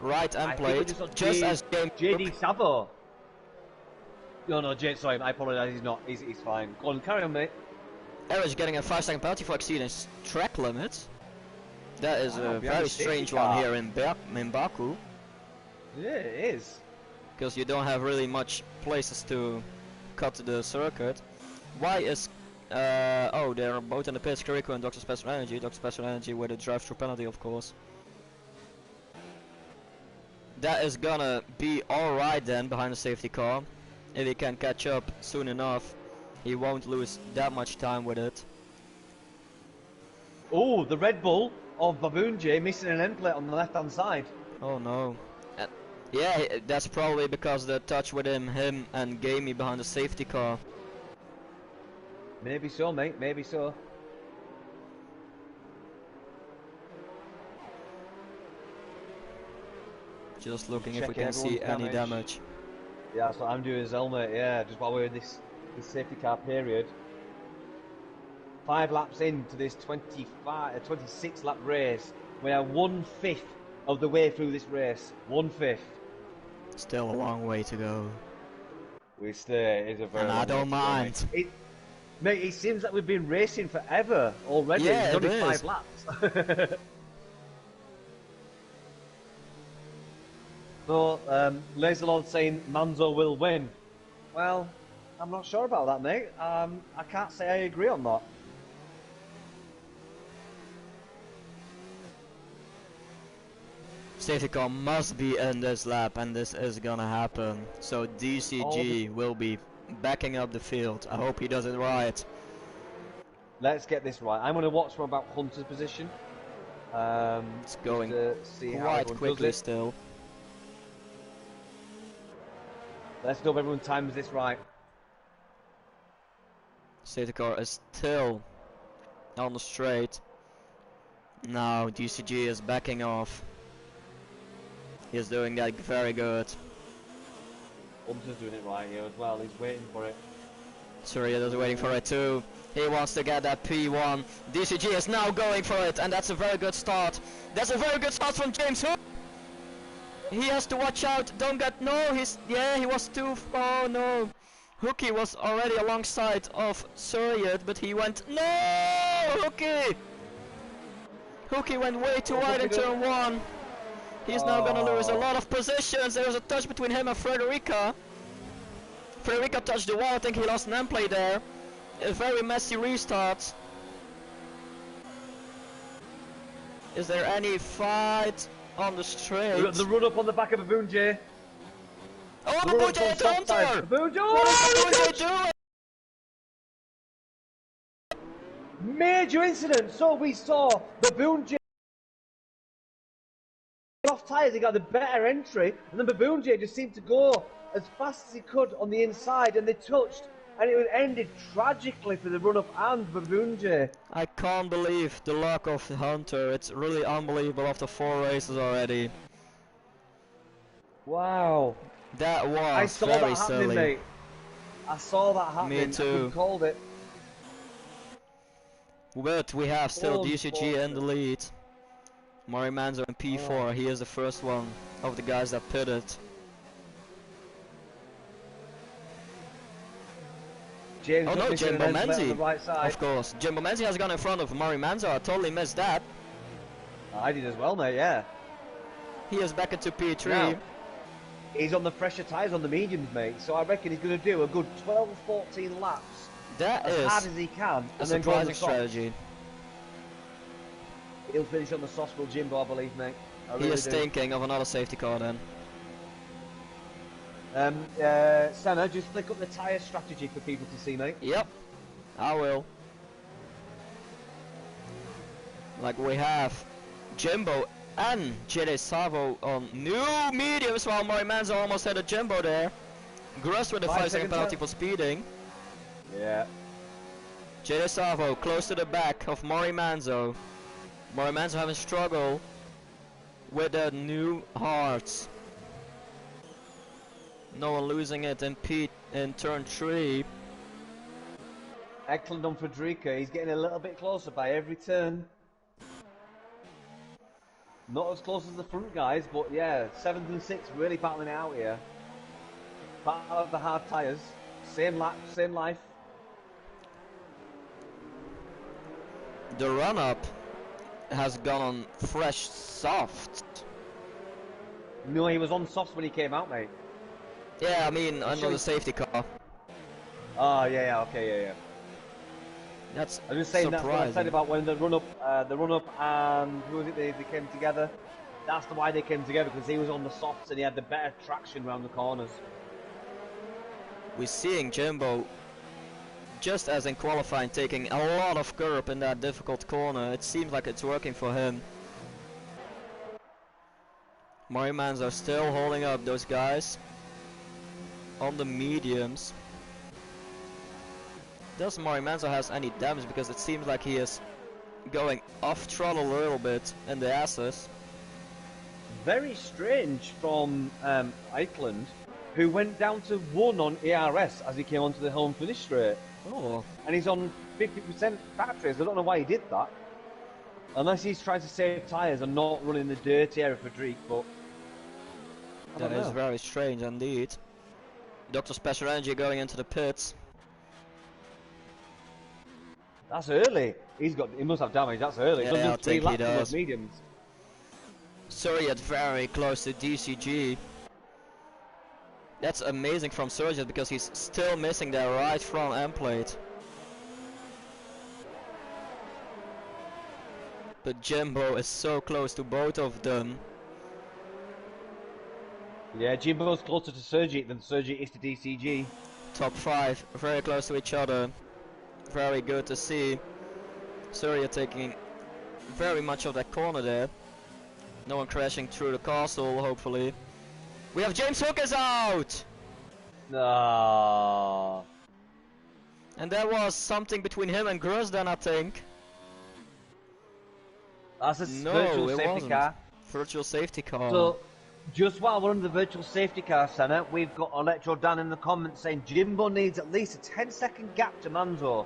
Right M I think plate, we just got just as James JD Savo. No, sorry, I apologise, he's not. He's fine. Go on, carry on, mate. Erich getting a 5-second penalty for exceeding track limits. That is a behind very the safety strange car. one here in Baku. Yeah, it is. Because you don't have really much places to cut the circuit. Why is Oh, they're both in the pits, Kiriko and Dr. Special Energy. Dr. Special Energy with a drive-through penalty, of course. That is gonna be alright then, behind the safety car. If he can catch up soon enough, he won't lose that much time with it. Oh, the Red Bull of Baboon J missing an end plate on the left-hand side. Oh no. Yeah, that's probably because the touch with him and Gamey behind the safety car. Maybe so, mate. Maybe so. Just looking if we can see any damage. Yeah, that's what I'm doing as well, mate. Yeah, just while we're in this safety car period. 5 laps into this 26 lap race. We are 1/5 of the way through this race. 1/5. Still a long way to go. We stay. It's a very. And I don't mind. Mate, it seems like we've been racing forever already. Yeah, it's only it 5 is. laps. So, Laserlord saying Manzo will win. Well, I'm not sure about that, mate. I can't say I agree on that. Safety car must be in this lap, and this is gonna happen. So DCG will be backing up the field. I hope he does it right. Let's get this right. I'm going to watch from about Hunter's position. It's going to see quite how quickly still. Let's know if everyone times this right. Safety car is still on the straight. Now DCG is backing off. He's doing that very good. Hunter's doing it right here as well. He's waiting for it. Surya is waiting for it too. He wants to get that P1. DCG is now going for it, and that's a very good start. That's a very good start from James Hook. He has to watch out. Don't get he was too. Oh no. Hooky was already alongside of Surya, but he went Hooky. Hooky went way too wide in turn 1. He's now gonna lose a lot of positions. There was a touch between him and Frederica. Frederica touched the wall. I think he lost an end play there. A very messy restart. Is there any fight on the straight? The run up on the back of Baboon J. Oh, Baboon J hit Hunter! Baboon J! What is Baboon J doing? Major incident. So we saw Baboon J off tyres. He got the better entry, and then Baboon J just seemed to go as fast as he could on the inside, and they touched, and it ended tragically for the run-up and Baboon J. I can't believe the luck of Hunter. It's really unbelievable after 4 races already. Wow. That was I saw very that happening, silly. mate. I saw that happening. Me too. I called it. But we have still DCG in the lead. Mari Manzo in P4. He is the first one of the guys that pitted. James Oh no, Jimbo Menzi. Right side. Of course. Jimbo Menzi has gone in front of Mari Manzo. I totally missed that. I did as well, mate, yeah. He is back into P3. Now, he's on the fresher tyres on the mediums, mate, so I reckon he's going to do a good 12-14 laps. That as is hard as he can. a and then go on the surprising strategy. He'll finish on the soft, will Jimbo, I believe, mate. He is thinking of another safety car then. Senna, just flick up the tyre strategy for people to see, mate. Yep, I will. Like we have Jimbo and Jede Savo on new mediums, while Mari Manzo almost had a Jimbo there. Gross with a 5-second penalty for speeding. Yeah. Jede Savo close to the back of Mari Manzo. Mari Manzo having struggle with the new hearts. No one losing it in turn 3. Excellent on Frederica. He's getting a little bit closer by every turn. Not as close as the front guys, but yeah, 7th and 6th really battling it out here. Battle of the hard tyres. Same lap, same life. The run-up has gone on fresh soft. No, he was on softs when he came out, mate. Yeah, I mean, under the safety car. Oh, yeah, okay, yeah. That's I was just saying that's what I said surprising. about when the run up and who was it? They came together. That's why they came together, because he was on the softs and he had the better traction around the corners. We're seeing Jimbo, just as in qualifying, taking a lot of curb in that difficult corner. It seems like it's working for him. Mario Manzo still holding up those guys on the mediums. Does Mario Manzo has any damage, because it seems like he is going off throttle a little bit in the S's. Very strange from Eichland, who went down to 1 on ARS as he came onto the home finish straight. Oh. And he's on 50% batteries. I don't know why he did that. Unless he's trying to save tyres and not running the dirty area for Drake, but That is very strange indeed. Dr. Special Energy going into the pits. That's early. He must have damage. That's early. Yeah, He's done I 3 think he laps on those does. mediums. Suryatt very close to DCG. That's amazing from Suryatt, because he's still missing their right front end plate. But Jimbo is so close to both of them. Yeah, Jimbo's closer to Sergi than Sergi is to DCG. Top 5, very close to each other. Very good to see. Suryatt taking very much of that corner there. No one crashing through the castle, hopefully. We have James Hook is out! No. And there was something between him and Grosdan, I think. That's a No, virtual it safety wasn't. car. Virtual safety car. So, just while we're under the virtual safety car center, we've got Electro Dan in the comments saying Jimbo needs at least a 10-second gap to Manzo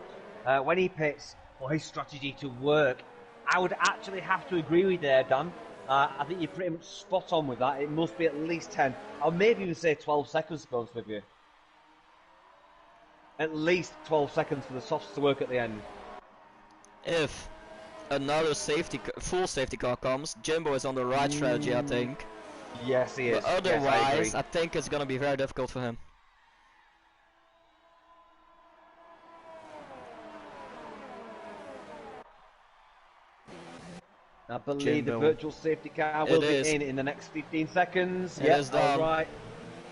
when he pits for his strategy to work. I would actually have to agree with you there, Dan. I think you're pretty much spot on with that. It must be at least 10. I'll maybe even say 12 seconds, to be honest with you. At least 12 seconds for the softs to work at the end. If another full safety car comes, Jimbo is on the right strategy, I think. Yes, he is. But otherwise, yes, I think it's gonna be very difficult for him. I believe Jimbo. the virtual safety car will be in the next 15 seconds. It is done. Alright.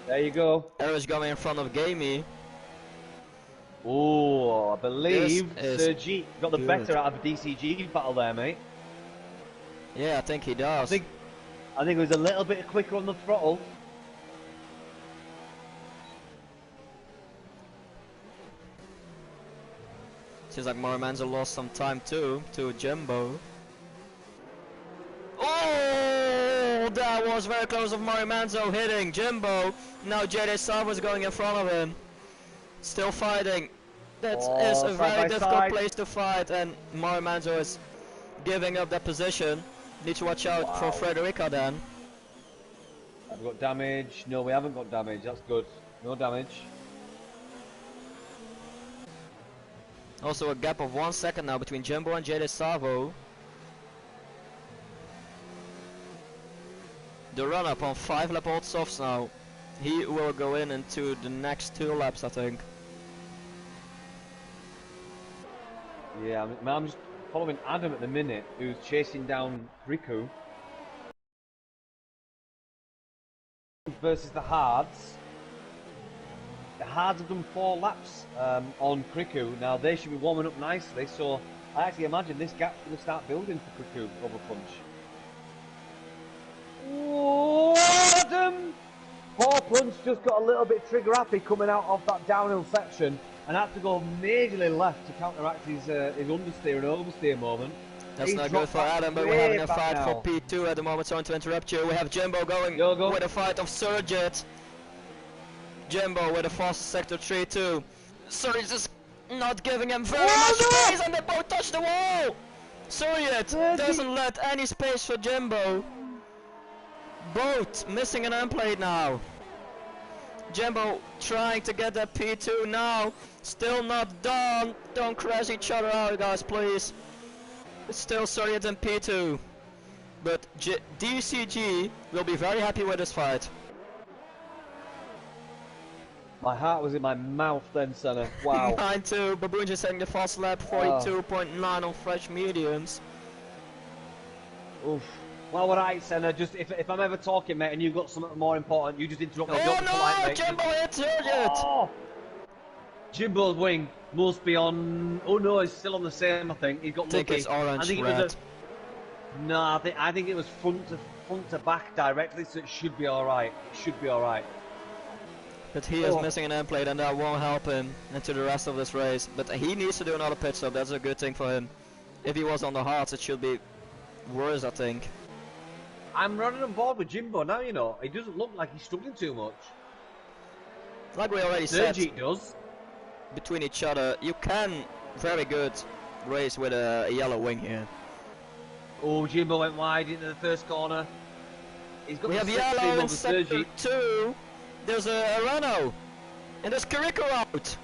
There you go. Eric's going in front of Gamey. Oh, I believe Sergi got the good. better out of the DCG battle there, mate. Yeah, I think he does. I think it was a little bit quicker on the throttle. Seems like Moromanzo lost some time too, to Jimbo. Oh, that was very close of Moromanzo hitting Jimbo. Now JD Savo's going in front of him. Still fighting. That is a very difficult place to fight, and Moromanzo is giving up that position. Need to watch out for Frederica then. Have we got damage? No, we haven't got damage. That's good. No damage. Also a gap of 1 second now between Jimbo and JD Savo. The run-up on 5 lap old softs now. He will go into the next 2 laps, I think. Yeah, I'm just following Adam at the minute, who's chasing down Riku. Versus the Hards. The Hards have done 4 laps on Kriku. Now they should be warming up nicely, so I actually imagine this gap's going to start building for Kriku over Punch. Oh, Adam! Poor Punch just got a little bit trigger happy coming out of that downhill section and had to go majorly left to counteract his understeer and oversteer moment. That's not good for Adam, but we're having a fight for P2 at the moment. Sorry to interrupt you. We have Jimbo going with a fight of Suryatt. Jimbo with a fast sector 3 too. Suryatt is not giving him very much space, and they both touch the wall. Suryatt doesn't let any space for Jimbo. Both missing an end plate now. Jimbo trying to get that P2 now. Still not done. Don't crash each other out, guys, please. It's still Suryatt and P2. But DCG will be very happy with this fight. My heart was in my mouth then, Senna. Wow. Mine too. Baboon just setting the fast lap, 42.9 on fresh mediums. Oof. Well, alright, Senna. Just if I'm ever talking, mate, and you've got something more important, you just interrupt me. Oh Don't be polite, no! mate. Jimbo hit it! Oh! Jimbo's wing must be on. Oh no, he's still on the same. I think he got I think lucky. it's orange, I think red. it was a. No, I think it was front to back directly, so it should be all right. It should be all right. But he is missing an end plate, and that won't help him into the rest of this race. But he needs to do another pit stop. That's a good thing for him. If he was on the hards, it should be worse, I think. I'm running on board with Jimbo now. You know, he doesn't look like he's struggling too much. Like we already said, Sergi does. Between each other, you can very good race with a yellow wing here. Oh, Jimbo went wide into the first corner. He's got We have yellow in sector 2. There's a Renault. And there's Carico out.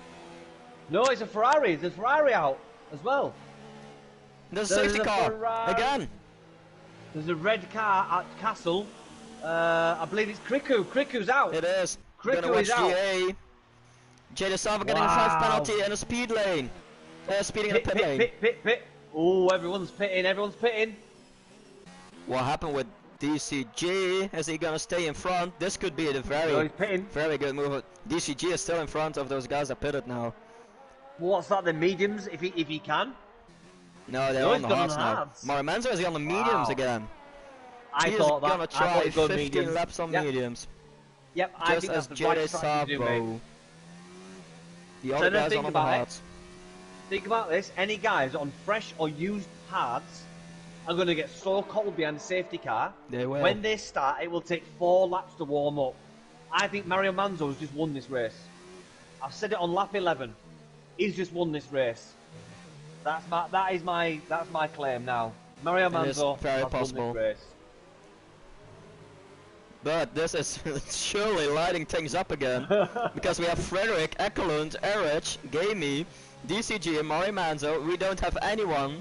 No, it's a Ferrari. There's a Ferrari out as well. There's a safety car. Again. There's a red car at Castle. I believe it's Kriku. Kriku's out. It is. Kriku is out. GA. Jay DeSalva getting a 5 penalty in a speed lane. Speeding in a pit lane. Pit. Oh, everyone's pitting. What happened with DCG? Is he gonna stay in front? This could be a very good move. DCG is still in front of those guys that pitted now. What's that? The mediums, if he can. No, they're on the hards now. Marimanzo is on the mediums again. I thought that. Gonna try 15 mediums. laps on mediums. Yep, I just think as that's the right Jay to do, mate. The other guys on the hards. Think about this. Any guys on fresh or used hards are going to get so cold behind the safety car. They will. When they start, it will take 4 laps to warm up. I think Mario Manzo has just won this race. I've said it on lap 11. He's just won this race. That is my claim now. Mario Manzo has won this race. But this is surely lighting things up again. Because we have Frederick, Ekelund, Erich, Gamey, DCG, and Mario Manzo. We don't have anyone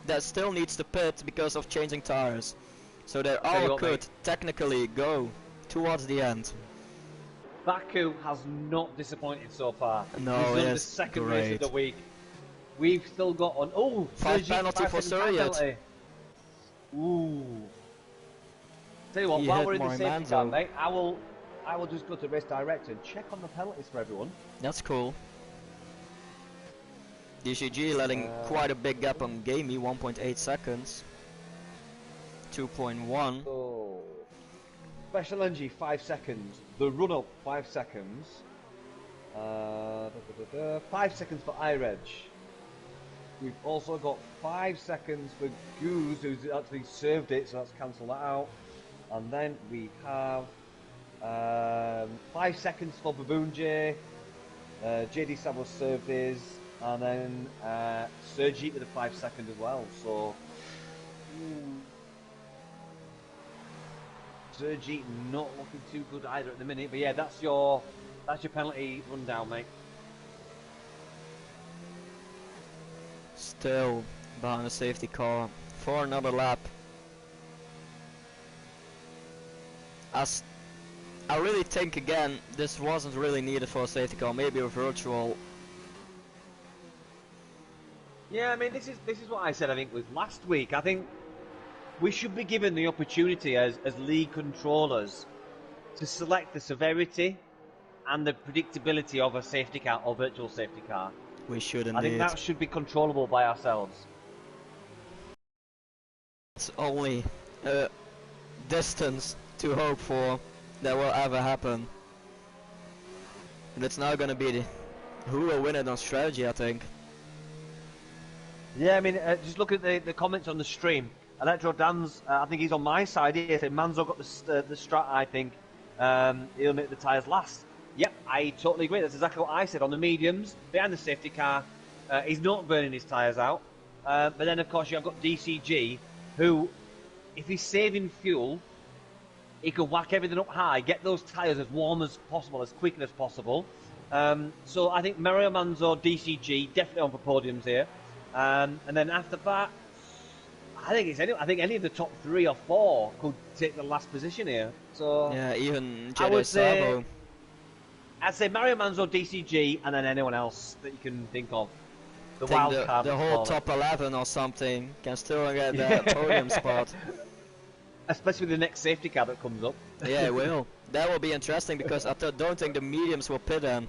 that still needs to pit because of changing tires. So they all could technically go towards the end. Baku has not disappointed so far. No, he's done the second race of the week. We've still got on 5 penalty for Surrey. Ooh. Tell you what, while we're in the safety car, mate, I will just go to race director and check on the penalties for everyone. That's cool. DCG letting quite a big gap on Gamey, 1.8 seconds. 2.1. So, Special Energy 5 seconds. The run-up 5 seconds. 5 seconds for iReg. We've also got 5 seconds for Goose, who's actually served it, so let's cancel that out. And then we have 5 seconds for Baboon J. JD Sabo served his, and then Sergi with a 5 second as well. So Sergi not looking too good either at the minute. But yeah, that's your penalty rundown, mate. Still behind the safety car for another lap. I really think again this wasn't really needed for a safety car, maybe a virtual. Yeah, I mean this is what I said I think was last week. I think we should be given the opportunity as league controllers to select the severity and the predictability of a safety car or virtual safety car. We should indeed. I think that should be controllable by ourselves. It's only a distance to hope for that will ever happen. And it's now gonna be who will win it on strategy, I think. Yeah, I mean, just look at the comments on the stream. Electro Dan's, I think he's on my side here. Said Manzo got the strat. I think he'll make the tyres last. Yep, I totally agree. That's exactly what I said on the mediums behind the safety car. He's not burning his tyres out. But then, of course, you've got DCG, who, if he's saving fuel, he could whack everything up high, get those tyres as warm as possible, as quickly as possible. So I think Mario Manzo, DCG, definitely on for podiums here. And then after that, I think any of the top 3 or 4 could take the last position here. So yeah, even JD Sabo. I'd say Mario Manzo, DCG, and then anyone else that you can think of. The I think wild card. the whole top 11 or something can still get that podium spot. Especially the next safety car that comes up. Yeah, it will. That will be interesting because I don't think the mediums will pit him.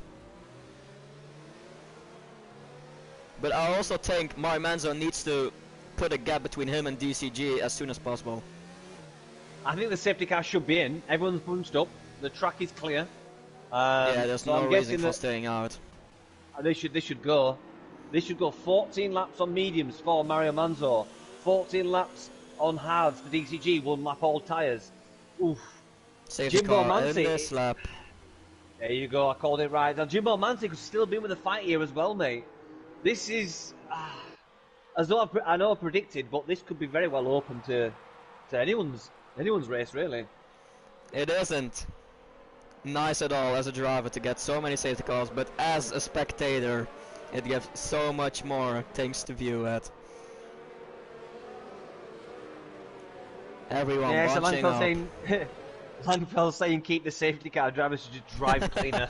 But I also think Mario Manzo needs to put a gap between him and DCG as soon as possible. I think the safety car should be in. Everyone's bunched up. The track is clear. Yeah, there's so no I'm reason guessing for staying out. They should go. They should go 14 laps on mediums for Mario Manzo. 14 laps on hards for DCG. 1 lap all tyres. Oof. Safety Jimbo car in Manzi. this lap. There you go. I called it right. Now Jimbo Manzi could still be with the fight here as well, mate. This is as though I know I predicted, but this could be very well open to anyone's race, really. It isn't nice at all as a driver to get so many safety cars, but as a spectator, it gives so much more things to view at. Everyone watching up. Langfell saying keep the safety car, drivers should just drive cleaner.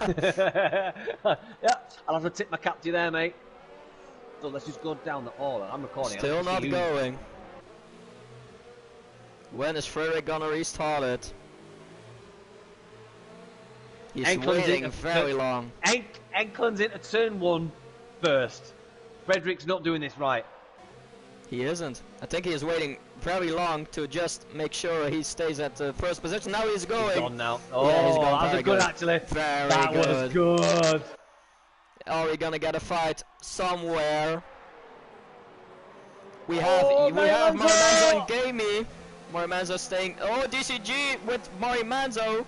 Yeah, I'll have to tip my cap to you there, mate. So let's just go down the order. I'm recording. Still not going. When is Frederick gonna restart it? He's waiting very long. Enkland's into turn 1 first. Frederick's not doing this right. He isn't. I think he is waiting very long to just make sure he stays at the first position. Now he's going. He's gone now. Oh, yeah, he's gone. that was good actually. That was good. Are we gonna get a fight somewhere? We have Mario Manzo and Gamey. Mario Manzo staying. Oh, DCG with Mario Manzo.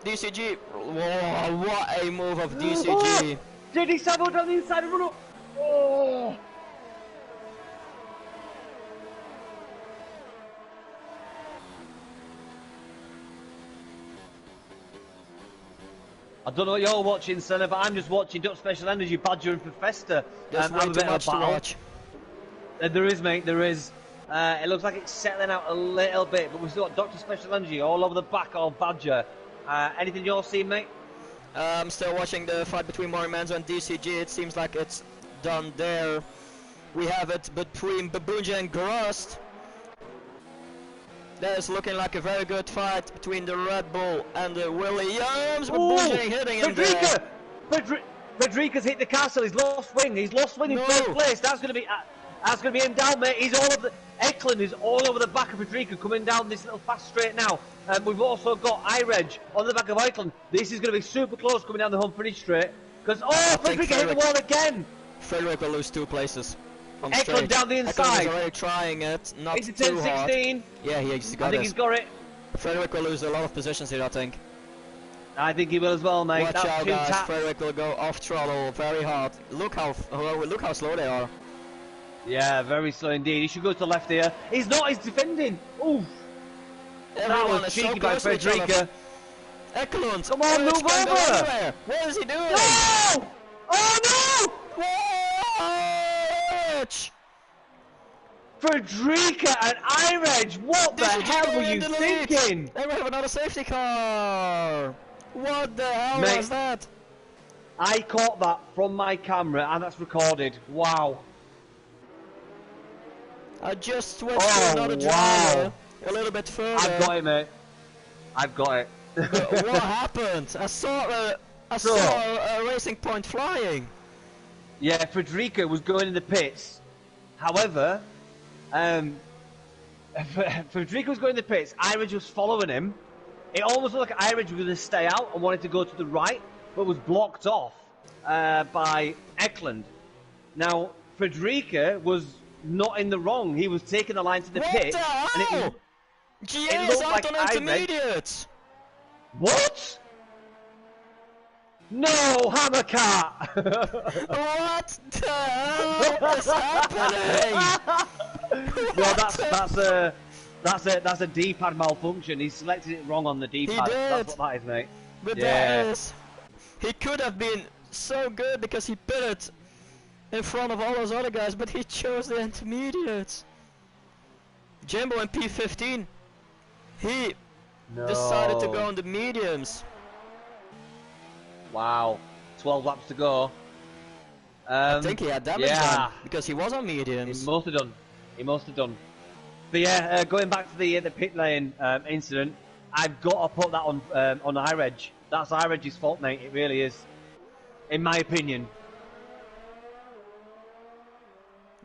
DCG. Whoa, what a move of DCG. Oh, JD Sabo down the inside and run up. Oh. I don't know what you're watching, Senna, but I'm just watching Duck Special Energy, Badger and Professor. There's way too much to watch. There is, mate, there is. It looks like it's settling out a little bit, but we've still got Dr. Special Energy all over the back of Badger. Anything you're seeing, mate? I'm still watching the fight between Mario Manzo and DCG. It seems like it's done there. We have it between Babunja and Grust. That is looking like a very good fight between the Red Bull and the Williams. Babunja hitting him there. Frederica's hit the castle. He's lost wing. He's lost wing in first place. That's going to be him down, mate. He's all over Eklund is all over the back of Frederica coming down this little fast straight now. We've also got Ireg on the back of Eklund. This is going to be super close coming down the Humphrey straight. Because, Frederica hit the wall again. Frederick will lose 2 places. Eklund down the inside. Eklund is already trying it. Not it's a too 10-16. hard. Yeah, he's got it. I think he's got it. Frederick will lose a lot of positions here, I think. I think he will as well, mate. Watch out, guys. Frederick will go off throttle very hard. Look how slow they are. Yeah, very slow indeed. He should go to the left here. He's not. He's defending. Oof. That was cheeky by Frederica. Eklund. Come on, move over. What is he doing? No! Oh no! Watch! Frederica and Ireg, what the hell were you thinking? They will have another safety car. What the hell was that? I caught that from my camera and that's recorded. Wow. I just switched to another driver a little bit further. I've got it, mate. I've got it. What happened? I saw a racing point flying. Yeah, Frederica was going in the pits. However, Frederica was going in the pits. Ireg was following him. It almost looked like Ireg was going to stay out and wanted to go to the right, but was blocked off by Eklund. Now, Frederica was not in the wrong. He was taking the line to the pit. What the hell? GA is out on intermediates. What? No, Hammercat! What the hell is happening? Well, that's a D-pad malfunction. He selected it wrong on the D-pad. He did. That's what that is, mate. But that is... He could have been so good because he pitted in front of all those other guys, but he chose the intermediates. Jimbo in P15. He decided to go on the mediums. Wow. 12 laps to go. I think he had damage yeah. on because he was on He mediums. must have done. He must have done. But yeah, going back to the pit lane incident, I've got to put that on iReg. That's iReg's fault, mate. It really is, in my opinion.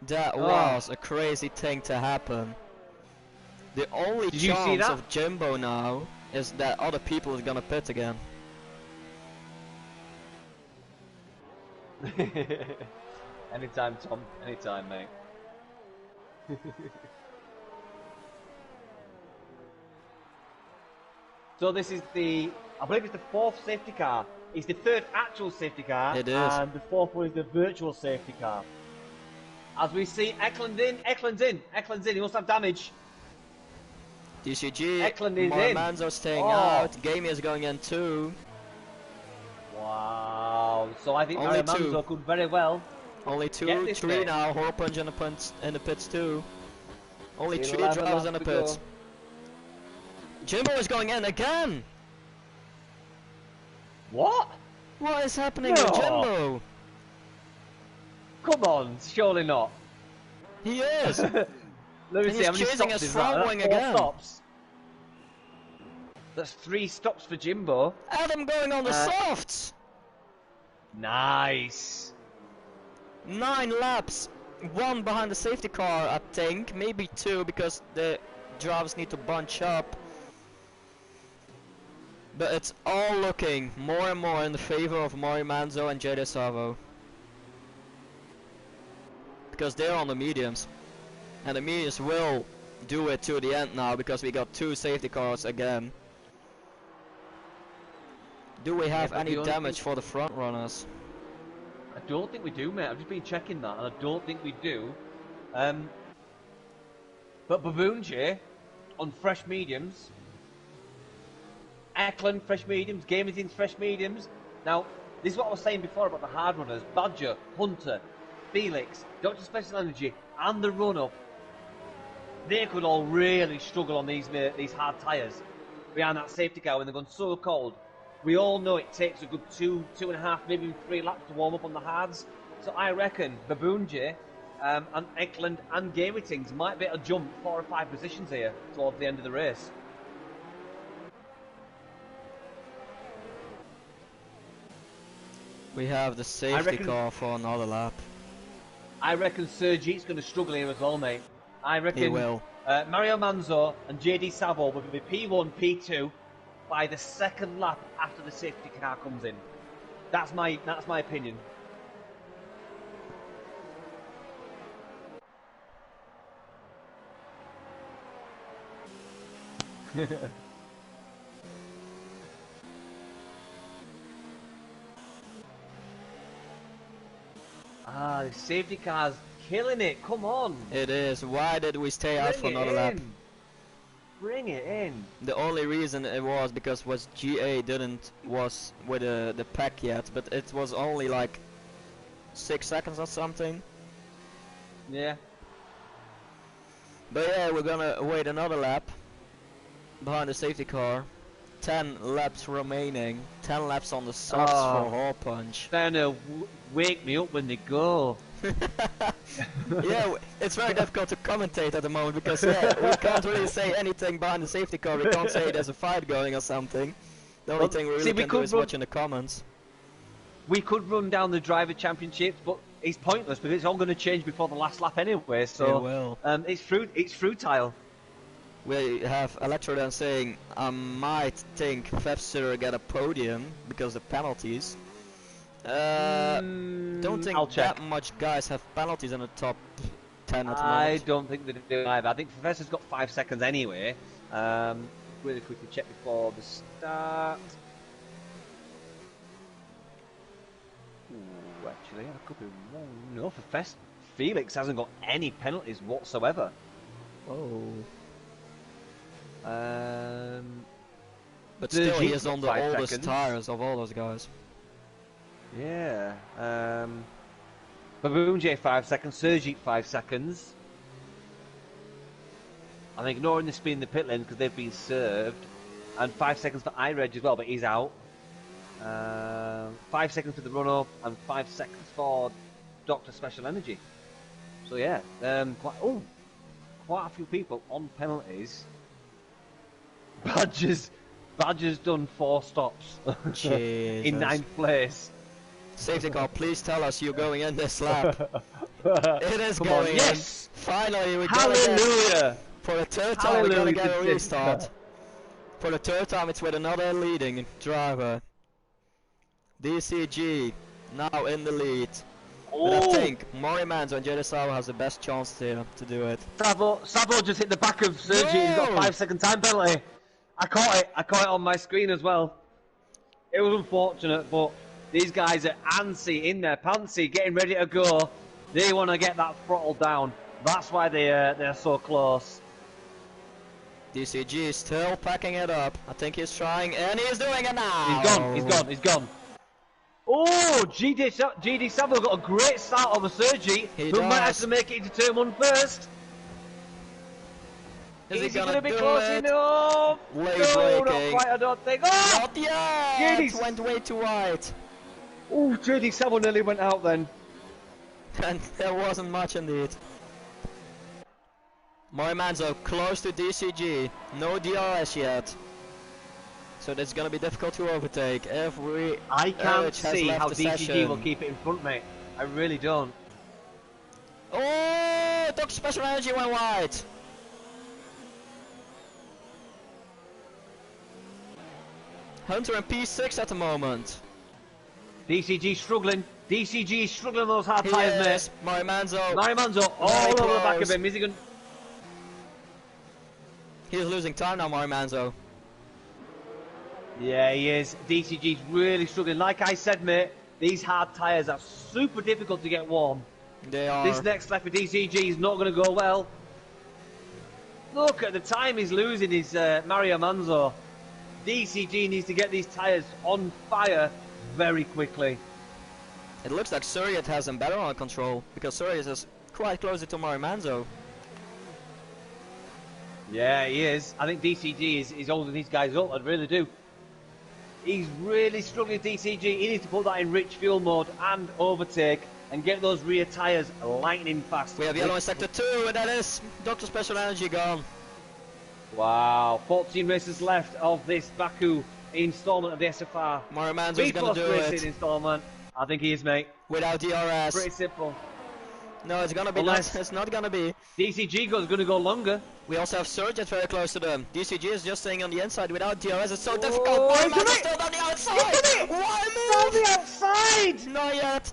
That was a crazy thing to happen. The only Did you see chance that? of Jimbo now is that other people is gonna pit again. Anytime, Tom. Anytime, mate. So this is I believe it's the 4th safety car. It's the 3rd actual safety car. It is. And the 4th one is the virtual safety car. As we see, Eklund's in, he must have damage. DCG, Eklund is in. Manzo staying out, Gamey is going in too. Wow, so I think Only Manzo could very well. Only 2, 3 now, Horror Punch in the pits too. Only 3 drivers in the pits. Jimbo is going in again! What? What is happening with Jimbo? Come on, surely not. He is! Let me see how many chasing stops his is that? front wing That's 4 again. stops. That's 3 stops for Jimbo. Adam going on the softs! Nice. 9 laps. 1 behind the safety car, I think. Maybe 2 because the drivers need to bunch up. But it's all looking more and more in the favor of Mario Manzo and JD Savo. Because they're on the mediums. And the mediums will do it to the end now because we got 2 safety cars again. Do we have any damage for the front runners? I don't think we do, mate. I've just been checking that and I don't think we do. But Baboonji on fresh mediums. Eklund fresh mediums, Gamington's fresh mediums. Now, this is what I was saying before about the hard runners. Badger, Hunter, Felix, Dr. Special Energy, and the run-up. They could all really struggle on these hard tyres behind that safety car when they're going so cold. We all know it takes a good 2.5, maybe even 3 laps to warm up on the hards. So I reckon Baboonji and Eklund and Gamington's might be able to jump 4 or 5 positions here towards the end of the race. We have the safety car for another lap. I reckon Sergit's going to struggle here as well, mate. I reckon he will. Mario Manzo and JD Savo will be P1, P2 by the 2nd lap after the safety car comes in. That's my opinion. The safety car's killing it. Come on. It is. Why did we stay out for another lap? Bring it in. The only reason it was because GA was with the pack yet, but it was only like 6 seconds or something. Yeah. But yeah, we're gonna wait another lap behind the safety car. 10 laps remaining. 10 laps on the softs for Hall Punch. They're gonna wake me up when they go. Yeah, it's very difficult to commentate at the moment because we can't really say anything behind the safety car. We can't say there's a fight going or something. The only thing we really can do is watch in the comments. We could run down the driver championships, but it's pointless because it's all going to change before the last lap anyway. So it will. It's futile. We have Electrodan saying, I might think Fefsir get a podium because of penalties. Don't think that much guys have penalties in the top 10 at the moment. I don't think they do either. I think Professor's got 5 seconds anyway. Really quickly check before the start. Ooh, actually, I could be wrong. No, Felix hasn't got any penalties whatsoever. Oh. But The still, he Jeep is on the 5 oldest seconds. tires of all those guys. Yeah. Baboonji 5 seconds, Sergit 5 seconds. I'm ignoring the speed in the pit lane because they've been served. And 5 seconds for iReg as well, but he's out. 5 seconds for the run-up and 5 seconds for Dr. Special Energy. So yeah, quite a few people on penalties. Badger's done 4 stops in 9th place. Safety car, please tell us you're going in this lap. It is Come going on, yes! in. Finally, we're Hallelujah! For the 3rd time, we're gonna get a restart. For the 3rd time, it's with another leading driver. DCG now in the lead. But I think Mori Manzo and Jedi Sabo has the best chance to do it. Sabo just hit the back of Sergi. No! He's got a 5-second time penalty. I caught it on my screen as well. It was unfortunate, but these guys are antsy, in their pantsy, getting ready to go. They want to get that throttle down. That's why they're so close. DCG is still packing it up. I think he's trying, and he's doing it now. He's gone. Oh, GD Sabo got a great start over Sergi, who might have to make it into turn 1 first. Is he gonna be do close it? enough? Late No, braking. not quite, I don't think. Oh! Not yet! GD Went way too wide. Oh, GD Sabo nearly went out then. And there wasn't much indeed. Mori Manzo close to DCG. No DRS yet. So that's gonna be difficult to overtake. I can't see how DCG session. will keep it in front, mate. I really don't. Oh, Dr. Special Energy went wide. Hunter in P6 at the moment. DCG struggling. DCG is struggling on those hard tyres, mate. Mori Manzo all over the back of him. Is he going? He's losing time now, Mori Manzo. Yeah, he is. DCG's really struggling. Like I said, mate, these hard tyres are super difficult to get warm. They are. This next lap for DCG is not going to go well. Look at the time he's losing his Mario Manzo. DCG needs to get these tyres on fire very quickly. It looks like Suriyat has him better on control, because Suriyat is quite closer to Mori Manzo. Yeah, he is. I think DCG is holding these guys up, I really do. He's really struggling, DCG. He needs to put that in rich fuel mode and overtake and get those rear tyres lightning fast. We have yellow in sector 2, and that is Dr. Special Energy gone. Wow, 14 races left of this Baku installment of the SFR. Mori Manzo's gonna do racing it. installment. I think he is, mate. Without DRS. Pretty simple. No, it's gonna be Unless it's not gonna be. DCG is going to go longer. We also have Surge very close to them. DCG is just staying on the inside without DRS. It's so Oh, difficult. Mori he's Manzo's still on the outside. On the outside! Not yet.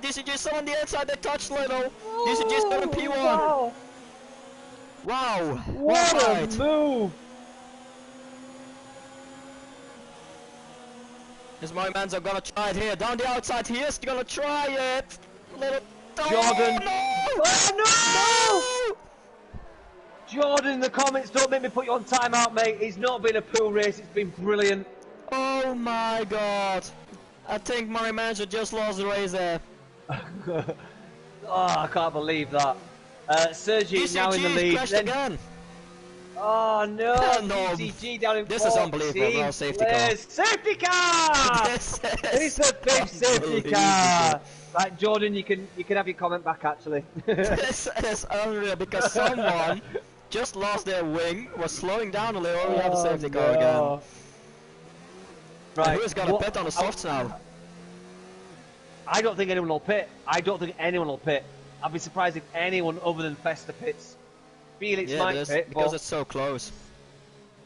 DCG is still on the inside. They touched little. DCG is still in P1. Wow. What a move! Is Mori Manzo gonna try it here? Down the outside, he is gonna try it! Little... Jordan! Oh, no! Jordan in the comments, don't make me put you on timeout, mate. It's not been a pool race, it's been brilliant. Oh my god. I think Mori Manzo just lost the race there. Oh, I can't believe that. Sergi now in the lead. Crashed again. Oh no, No. DCG down in This is unbelievable, no safety car. Safety car! It's a big safety car! Right, Jordan, you can have your comment back actually. This is unreal because someone just lost their wing, was slowing down a little, we have a safety car again. Right, who's gonna pit on the softs now? I don't think anyone will pit. I'd be surprised if anyone other than Festa pits. Felix might pit, because it's so close.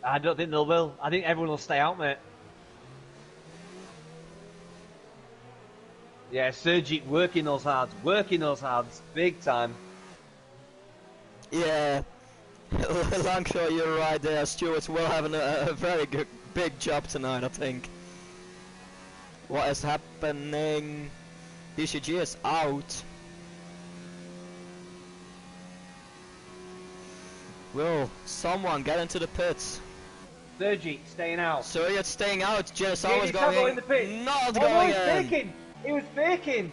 I don't think they will. I think everyone will stay out, mate. Yeah, Sergi working those hards, big time. Yeah, I'm sure you're right there. Stewards will have a very good, big job tonight, I think. What is happening? DCG is out. Will someone get into the pits? Sergi staying out. Suriyat staying out. GSR was going going in the pit. Not going in. He was faking.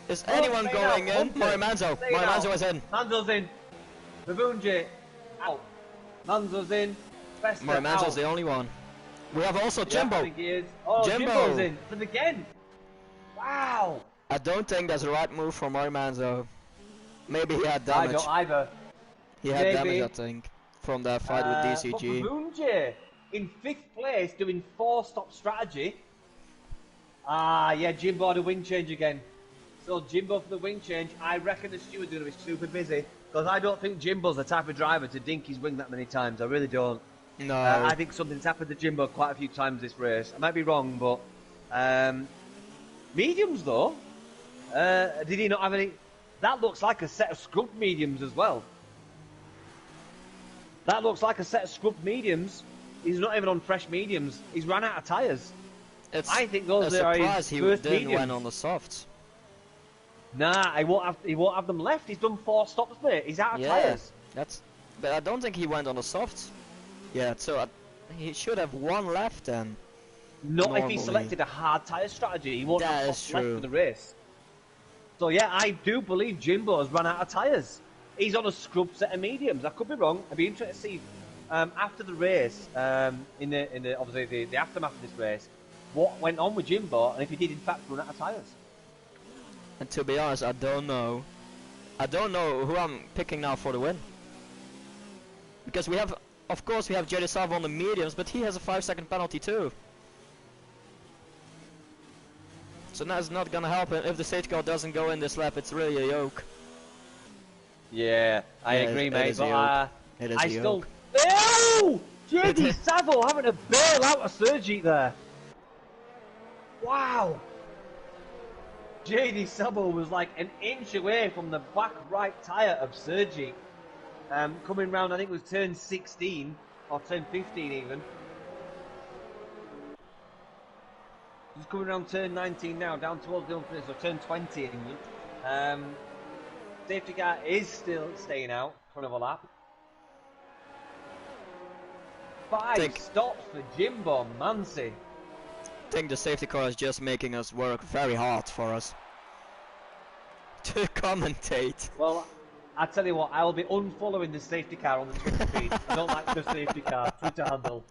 Is anyone going in? Mori Manzo. Mori Manzo is in. Manzo's in. Babunji out. Manzo's in. Mori Manzo's the only one. We have also Yeah, Jimbo. I think he is. Oh, Jimbo's in. But again. Wow. I don't think that's the right move from Royman though. Maybe he had I damage. don't either. He had Maybe. damage, I think, from that fight with DCG. But Baboonji in 5th place doing 4-stop strategy. Ah, yeah, Jimbo had a wing change again. So Jimbo for the wing change. I reckon the steward's going to be super busy because I don't think Jimbo's the type of driver to dink his wing that many times. I really don't. No. I think something's happened to Jimbo quite a few times this race. I might be wrong, but mediums though. Did he not have any? That looks like a set of scrubbed mediums as well. That looks like a set of scrubbed mediums. He's not even on fresh mediums. He's run out of tyres. I think those are his he first didn't mediums. went on the softs. Nah, he won't have them left. He's done 4 stops, mate. He's out of tyres. But I don't think he went on the softs. Yeah, so he should have 1 left then. Not normally. if he selected a hard tyre strategy. He won't That have is softs left true. for the race. So yeah, I do believe Jimbo has run out of tyres. He's on a scrub set of mediums. I could be wrong. I'd be interested to see after the race, in the obviously the aftermath of this race, what went on with Jimbo and if he did in fact run out of tyres. And to be honest, I don't know. I don't know who I'm picking now for the win. Because we have, of course, we have Jerry Salvo on the mediums, but he has a 5-second penalty too. So that's not gonna help him. If the safety car doesn't go in this lap, it's really a yoke. Yeah, I agree, mate. But It is I a still. yoke. Oh! JD Savo having to bail out a Sergi there. Wow. JD Savo was like an inch away from the back right tyre of Sergi. Coming round, I think it was turn 16 or turn 15 even. He's coming around turn 19 now, down towards the unfinish, so turn 20 in England. Safety car is still staying out front of a lap. 5 stops for Jimbo Mansi. I think the safety car is just making us work very hard for us to commentate. Well, I tell you what, I will be unfollowing the safety car on the Twitter feed. I don't like the safety car Twitter handle.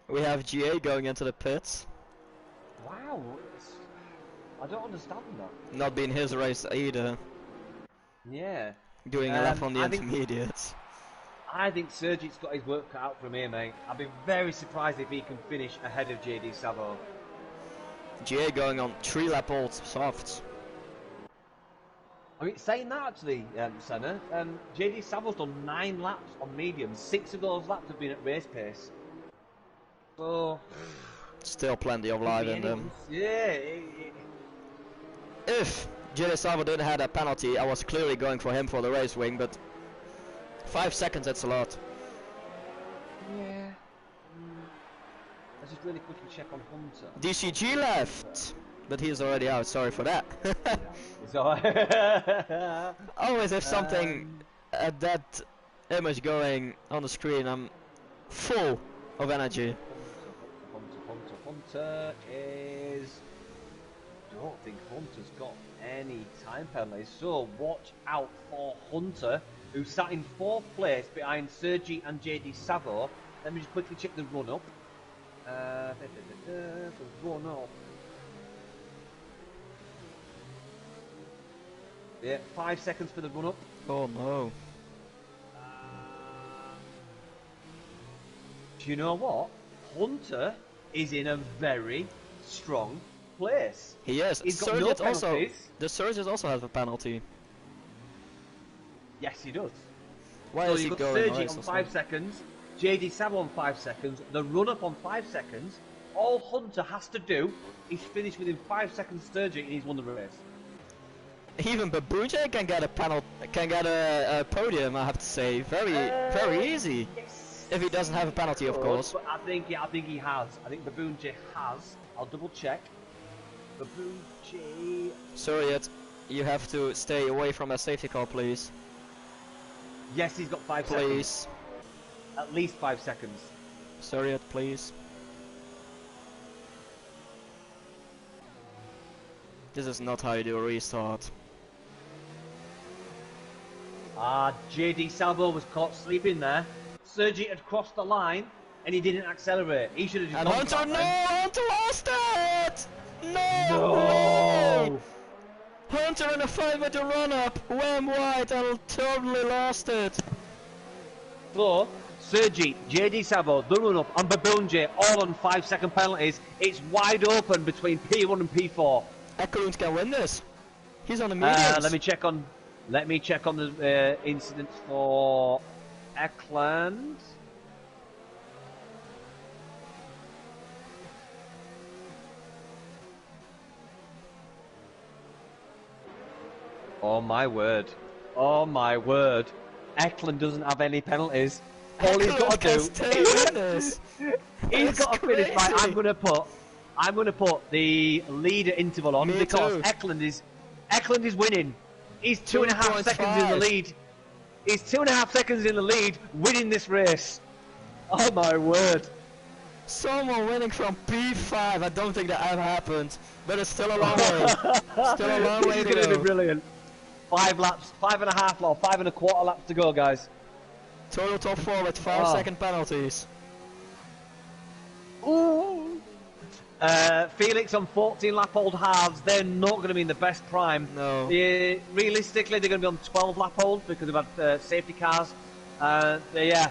We have GA going into the pits. Wow, I don't understand that. Not being his race either. Yeah. Doing a lap on the I think- intermediates. I think Sergic's got his work cut out from here, mate. I'd be very surprised if he can finish ahead of JD Savo. GA going on 3-lap old softs. I mean, saying that actually, Senna, JD Savo's done 9 laps on mediums. 6 of those laps have been at race pace. So, Still plenty of life in them. yeah. If JD Salvo didn't have that penalty, I was clearly going for him for the race wing, but 5 seconds, that's a lot. Yeah. Let's just really quickly check on Hunter. DCG left, but he's already out, sorry for that. So, Always if something at that image going on the screen, I'm full of energy. Hunter is... I don't think Hunter's got any time penalties, so watch out for Hunter, who sat in 4th place behind Sergi and JD Savo. Let me just quickly check the run-up. The run-up. Yeah, 5 seconds for the run-up. Oh no. Do you know what? Hunter is in a very strong place. He is. He's got no penalties. The Surges also have a penalty. Yes, he does. Why So is he you've got going Sergi race on or 5 something? seconds, JD Savo on 5 seconds, the run-up on 5 seconds. All Hunter has to do is finish within 5 seconds of Sergi and he's won the race. Even Babuja can get a a podium, I have to say. Very easy. Yes. If he doesn't have a penalty, of course. But I think he has. I think Baboonji has. I'll double check. Baboonji. Sorry, you have to stay away from a safety car, please. Yes, he's got 5 seconds. Please. At least 5 seconds. Sorry, please. This is not how you do a restart. JD Salvo was caught sleeping there. Sergi had crossed the line. and he didn't accelerate. He should have just And gone Hunter, for that, no! man. Hunter lost it! No! way! No! Hunter in a fight with the run-up, wham wide and totally lost it. So, Sergi, JD Sabo, the run-up, and Babunje all on 5-second penalties. It's wide open between P1 and P4. Ekelund can win this. He's on the mediums. Let me check on the incidents for Eklund. Oh my word. Oh my word. Eklund doesn't have any penalties. All he's got to do he's got to finish by I'm gonna put the leader interval on because Eklund is winning. He's 2.5 seconds in the lead. He's 2.5 seconds in the lead, winning this race. Oh my word. Someone winning from P5, I don't think that ever happened. But it's still a long way. Still a long way to go. This is going to be brilliant. 5 laps, 5.5 or 5.25 laps to go, guys. Total top 4 with 5-second penalties. Ooh. Felix on 14 lap old halves, they're not going to be in the best prime. No. Realistically, they're going to be on 12 lap old because they've had safety cars. Yeah.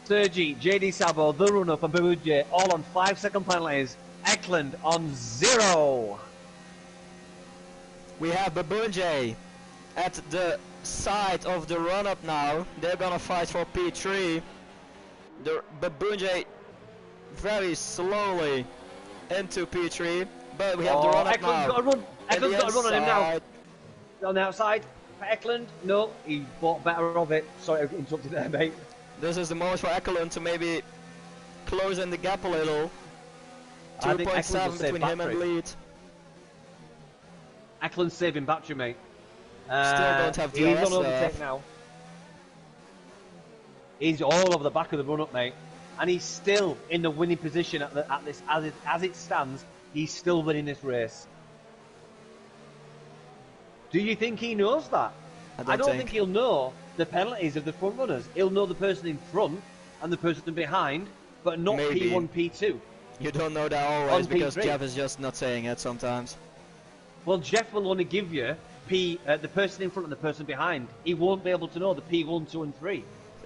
Sergi, JD Sabo, the run-up, and Babuje all on 5-second penalties. Eklund on 0. We have Babunje at the side of the run-up now. They're gonna fight for P3. The Babunje very slowly into P3, but we have the run-up now. Eklund's got a run on him now. On the outside for Eklund. No, he bought better of it. Sorry, I interrupted there, mate. This is the moment for Eklund to maybe close in the gap a little. 2.7 between him and lead. Eklund's saving battery, mate. Still don't have DRS He's on overtake now. He's all over the back of the run-up, mate, and he's still in the winning position at this as it stands. He's still winning this race. Do you think he knows that? I don't think he'll know the penalties of the front runners. He'll know the person in front and the person behind, but not Maybe. P1, P2. You don't know that always because Jeff is just not saying it sometimes. Well, Jeff will only give you the person in front and the person behind. He won't be able to know the P1, 2 and 3.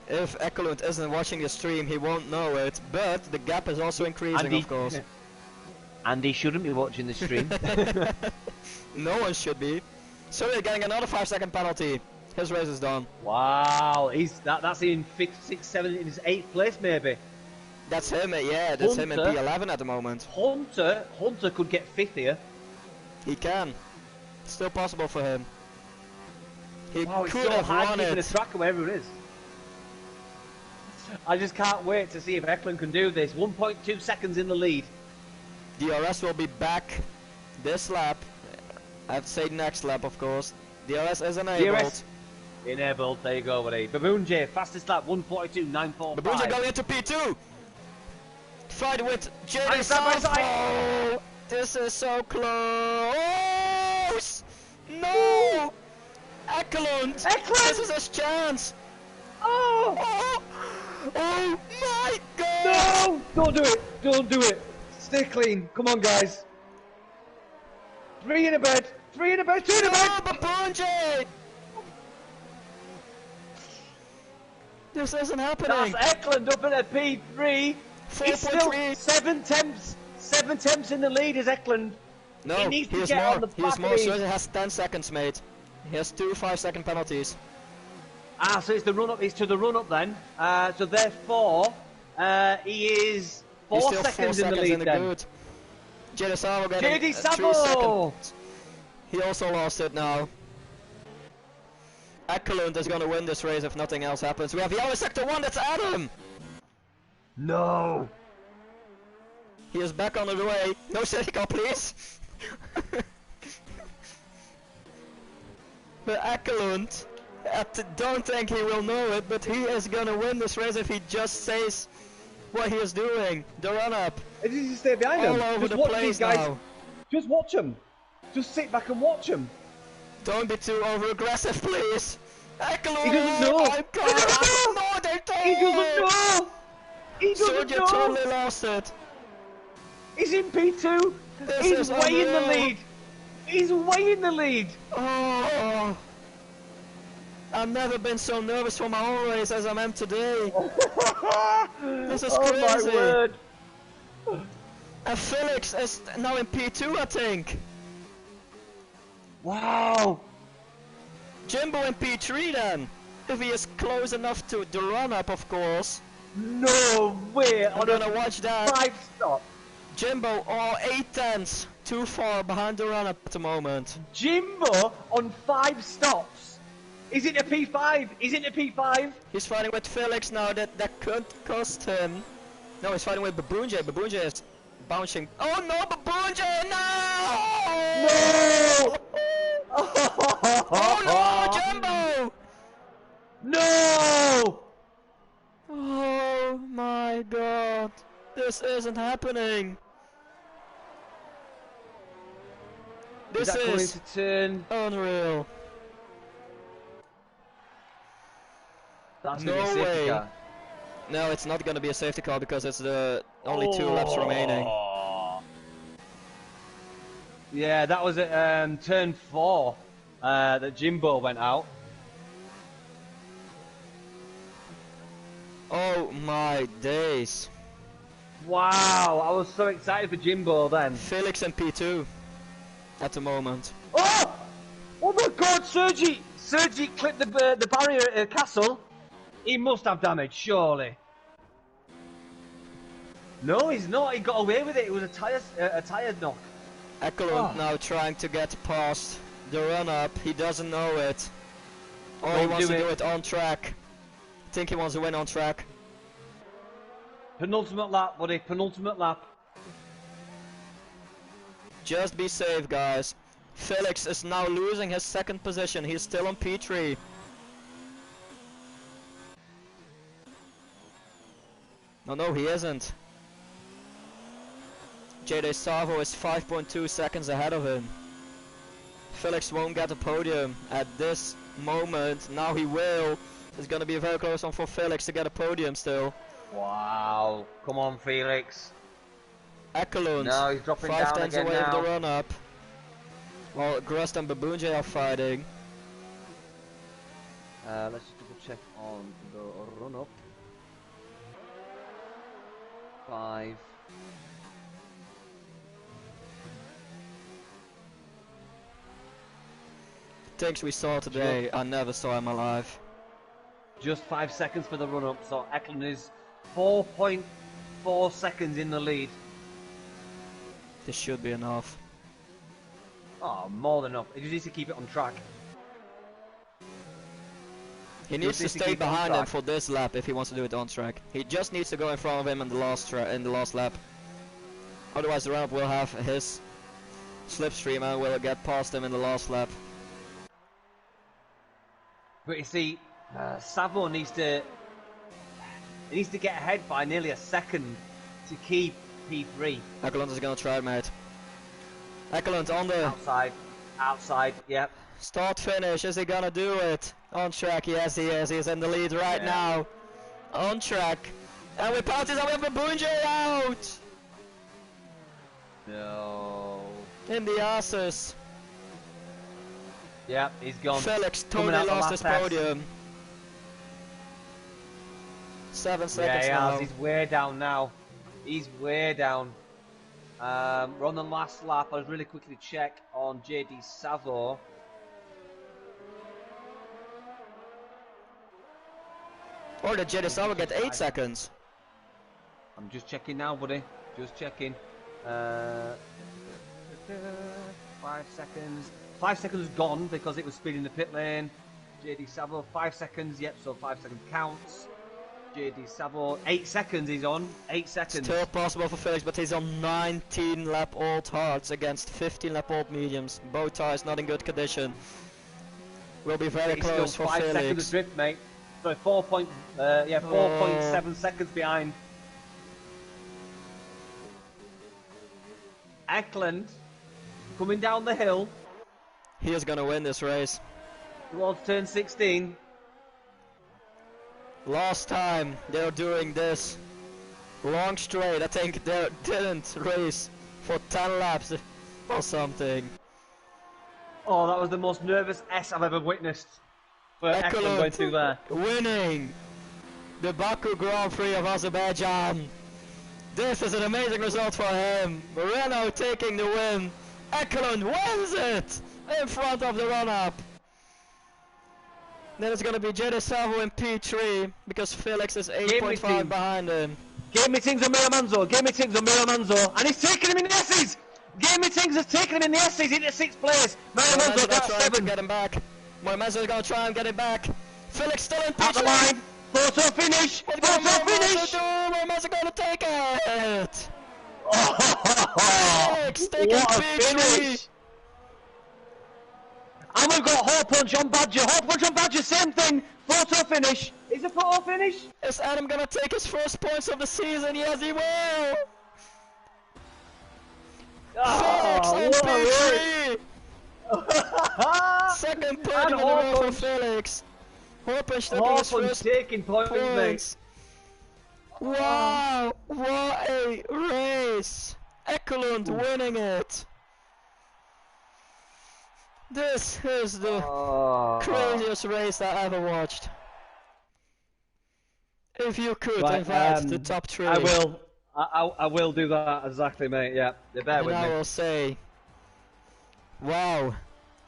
If Ekelund isn't watching the stream, he won't know it, but the gap is also increasing, of course. And he shouldn't be watching the stream. No one should be. So we're getting another 5-second penalty. His race is done. Wow, that's in 5th, 6th, 7th, in his 8th place maybe. That's him, yeah, that's him in P11 at the moment. Hunter could get 5th here. He can. It's still possible for him. He Wow, could it's so have hard won keeping it. a track of wherever it is. I just can't wait to see if Eklund can do this. 1.2 seconds in the lead. DRS will be back this lap. I have to say next lap, of course. DRS is enabled. DRS enabled. There you go, buddy. Babunje, fastest lap, 1:42.945. Babunje going into P2. Fight with JD Sabo. This is so close. No. Ekelund. This is his chance. Oh. Oh my God. No. Don't do it. Don't do it. Stay clean. Come on, guys. 3 in a bed. 3 in a bed. 2 in a bed. Babunje. This isn't happening. That's Eklund up in a P3. He's still 7 temps. 7 temps in the lead is Eklund. No, he needs to has get more. on the He has back more. of So these. he has 10 seconds, mate. He has 2 5-second penalties. So it's the run-up. It's to the run-up then. So therefore, he is 4 still seconds 4 in the seconds lead in the then. good. JD Sabo getting JD 3 Sabo! seconds. He also lost it now. Ekelund is going to win this race if nothing else happens. We have yellow sector 1, that's Adam! No! He is back on the way. No safety car, please! But Ekelund, I don't think he will know it, but he is going to win this race if he just says what he is doing. The run-up. If you just stay behind him, All over just the watch place these guys. now. Just watch them. Just sit back and watch them. Don't be too over-aggressive, please! Ekelund! He doesn't know! No, they don't! He doesn't know! He doesn't told you, know. totally lost it. He's in P2. This He's is way in the unreal. lead. He's way in the lead. Oh, I've never been so nervous for my own race as I am today. This is Oh my crazy. word. And Felix is now in P2, I think. Wow. Jimbo in P3 then. If he is close enough to the run-up, of course. No way. I'm gonna watch that. 5 stop. Jimbo, oh, 8 tenths. Too far behind the run-up at the moment. Jimbo on 5 stops. He's in a P5. He's in a P5. He's fighting with Felix now, that could cost him. No, he's fighting with Babunje. Babunje is bouncing. Oh no, Babunje, no! No! Oh no, Jimbo! No! Oh my god. This isn't happening. This Is that going is to turn? unreal. That's No gonna be a safety way. car. No, it's not gonna be a safety car because it's the only 2 laps remaining. Yeah, that was at turn 4 that Jimbo went out. Oh my days. Wow, I was so excited for Jimbo then. Felix and P2 at the moment. Oh! Oh my god, Sergi! Sergi clipped the barrier at Castle. He must have damage, surely. No, he's not. He got away with it. It was a tire knock. Ekelund now trying to get past the run-up. He doesn't know it. Or he Won't wants do to do it. it on track. I think he wants to win on track. Penultimate lap, buddy. Penultimate lap. Just be safe, guys. Felix is now losing his 2nd position. He's still on P3. No, he isn't. JD Savo is 5.2 seconds ahead of him. Felix won't get a podium at this moment. Now he will. It's gonna be a very close one for Felix to get a podium still. Wow. Come on, Felix. Ekelund, No, he's dropping 5 down tenths again away now. of the run-up. While Grust and Babunje are fighting. Let's just double check on the run-up. 5. Things we saw today, I never saw in my life. Just 5 seconds for the run-up, so Eklund is 4.4 seconds in the lead. This should be enough. Oh, more than enough. He just needs to keep it on track. He needs to needs to stay keep on behind him track. for this lap if he wants to do it on track. He just needs to go in front of him in the last lap. Otherwise the run-up will have his slipstream and will get past him in the last lap. But you see, Savo needs to get ahead by nearly a second to keep P3. Ekelund is gonna try, mate. Ekelund on the Outside, yep. start finish. Is he gonna do it? On track, yes he is. He's in the lead right now. On track. And we parties and we have Babunje out! No. In the asses. Yep, he's gone. Felix Coming totally out the lost last his test. podium. 7 Yeah, seconds he now. has. He's way down now. He's way down. We're on the last lap. I'll really quickly check on JD Savo. Or did Jeddah get 8 seconds? I'm just checking now, buddy. Just checking. 5 seconds. 5 seconds gone because it was speeding the pit lane. JD Savo, 5 seconds. Yep, so 5 seconds counts. JD Savo, 8 seconds he's on. 8 seconds. Still possible for Felix, but he's on 19 lap old hards against 15 lap old mediums. Both tires not in good condition. Will be very He's close still for 5 seconds Felix. of drift, mate. So 4.7 seconds behind. Eklund coming down the hill He is gonna win this race. towards turn 16. Last time they're doing this. long straight. I think they didn't race for 10 laps or something. Oh, that was the most nervous S I've ever witnessed. For Eklund going through there. Winning the Baku Grand Prix of Azerbaijan. This is an amazing result for him. Renault taking the win. Eklund wins it in front of the run-up. Then it's gonna be Jede Savo in P3 because Felix is 8.5 behind him. Game meetings on Mio Manzo. Game meetings on Mio Manzo, and he's taking him in the S's. Game meetings has taken him in the S's into 6th place. Mio Manzo got 7. Get him back. Mio Manzo is gonna try and get it back. Felix still in P3. At the line. Photo finish. Photo finish. Mio Manzo gonna take it. Oh, Felix taking what a P3. finish. And we've got Hole Punch on Badger. Hole Punch on Badger, same thing. Photo finish. Is a photo finish? Is Adam gonna take his first points of the season? Yes, he will. Felix on P3. Second podium in a row for Felix. Hole Punch taking his first taking points. Wow, what a race. Eklund winning it. This is the craziest race I ever watched. If you could invite the top 3. I will. I will do that exactly, mate. Yeah, bear with me. I will say, wow,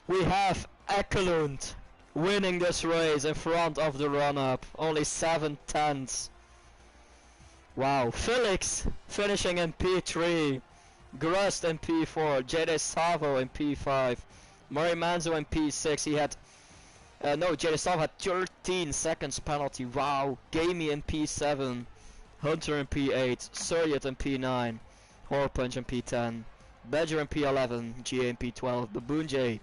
we have Eklund winning this race in front of the run-up. Only 7 tenths. Wow, Felix finishing in P3, Grust in P4, Jede Savo in P5. Murray Manzo in P6, he had, Jede Savo had 13 seconds penalty, wow. Gamey in P7, Hunter in P8, Suryat in P9, Horpunch in P10, Badger in P11, GA in P12, Baboon J,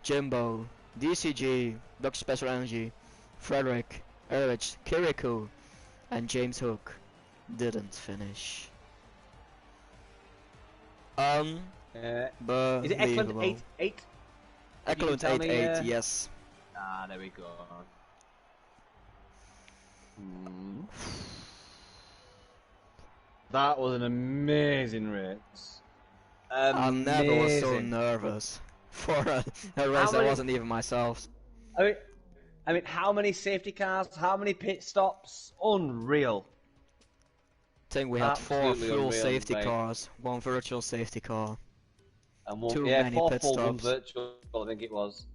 Jimbo, DCG, Dr. Special Energy, Frederick, Erich, Kirikou, and James Hook didn't finish. Is it Eklund 8-8? Eklund 8-8, yes. Ah, there we go. That was an amazing race. I never was so nervous for a race that wasn't even myself. I mean, how many safety cars? How many pit stops? Unreal. I think we had 4 full safety cars, 1 virtual safety car. And one, too many 4 pit full, stops. 1 virtual, I think it was.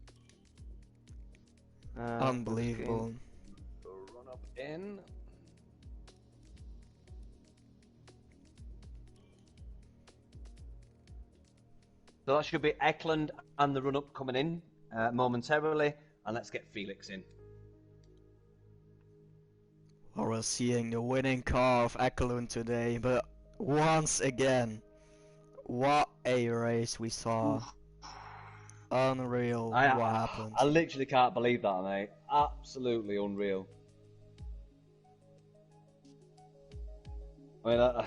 Unbelievable. Run up in. So that should be Eklund and the run-up coming in momentarily, and let's get Felix in. We're seeing the winning car of Eklund today, but once again, what a race we saw. Unreal what happened. I literally can't believe that, mate. Absolutely unreal. I mean,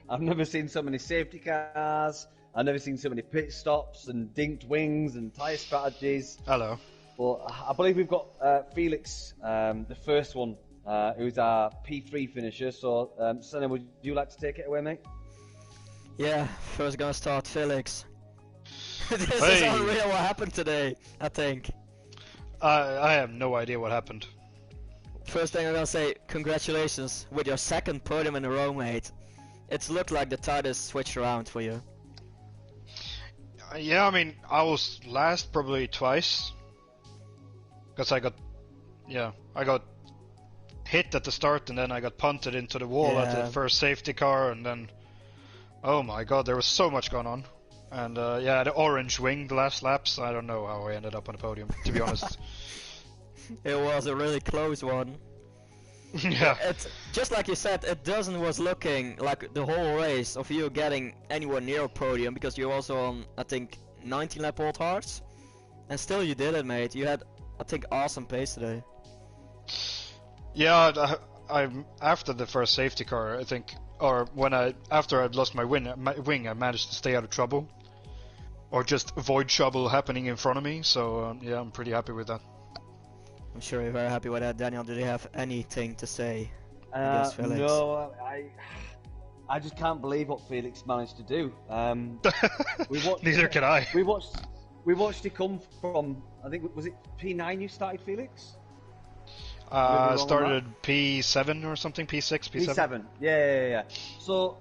I've never seen so many safety cars. I've never seen so many pit stops and dinked wings and tyre strategies. Hello. Well, I believe we've got Felix, the first one, who's our P3 finisher. So, Senna, would you like to take it away, mate? Yeah, first gonna start Felix. This is unreal what happened today, I think. I have no idea what happened. First thing I'm gonna say, congratulations with your 2nd podium in a row, mate. It's looked like the tide has switched around for you. Yeah, I mean, I was last probably twice. Because I got hit at the start and then I got punted into the wall at the first safety car and then, oh my god, there was so much going on. And yeah, the orange wing the last laps, I don't know how I ended up on the podium, to be honest. It was a really close one. Yeah. It's just like you said, it was looking like the whole race of you getting anywhere near a podium because you're also on, I think, 19 lap old hearts. And still you did it, mate. You had, I think, awesome pace today. Yeah, I after the first safety car, I think, or after I'd lost my wing, I managed to stay out of trouble. Or just avoid trouble happening in front of me, so yeah, I'm pretty happy with that. I'm sure you're very happy with that. Daniel, did you have anything to say? against Felix? No, I just can't believe what Felix managed to do. Neither can I. We watched it come from, I think, was it P9 you started, Felix? Started P7 or something, P6, P7. P7, yeah. So,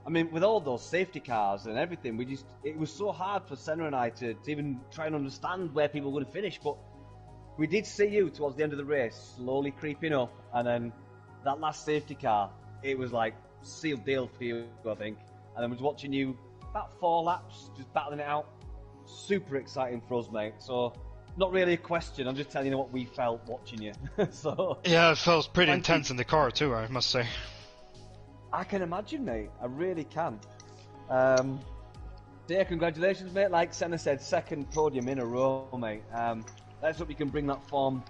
I mean, with all those safety cars and everything, it was so hard for Senna and I to even try and understand where people were going to finish, but we did see you towards the end of the race slowly creeping up, and then that last safety car, it was like sealed deal for you, I think. And I was watching you about 4 laps, just battling it out. Super exciting for us, mate. So, not really a question. I'm just telling you what we felt watching you. So yeah, it felt pretty intense in the car too, I must say. I can imagine, mate. I really can. So yeah, congratulations, mate. Like Senna said, 2nd podium in a row, mate. Let's hope you can bring that form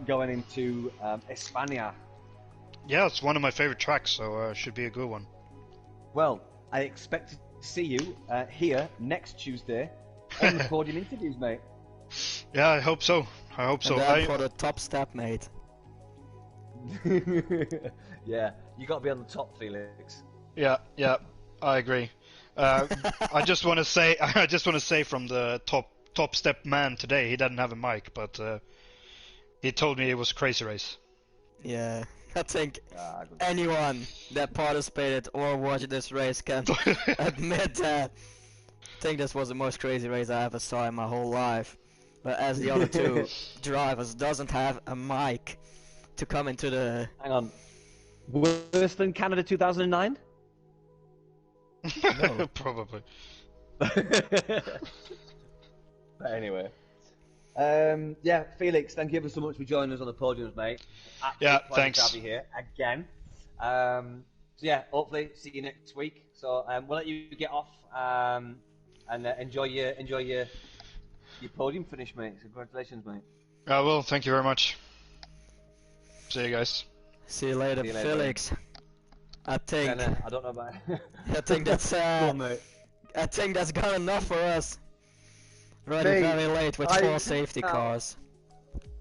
going into España. Yeah, it's one of my favorite tracks, so should be a good one. Well, I expect to see you here next Tuesday on the podium interviews, mate. Yeah, I hope so. And for the top step, mate. Yeah, you got to be on the top, Felix. Yeah, I agree. I just want to say from the top step man today, he didn't have a mic, but he told me it was a crazy race. Yeah, I think anyone that participated or watched this race can admit that. I think this was the most crazy race I ever saw in my whole life. But as the other 2 drivers doesn't have a mic to come into the... Hang on. Worse than Canada 2009? No. Probably. But anyway. Yeah, Felix, thank you ever so much for joining us on the podiums, mate. Yeah, pleasure thanks. to have you here again. So yeah, hopefully see you next week. So we'll let you get off and enjoy your podium finish, mate. So congratulations, mate. I will. Thank you very much. See you guys. See you later, Felix. I think. Senna, I don't know about. I think that's. Go on, mate. I think that's got enough for us. Running very late with 4 safety cars.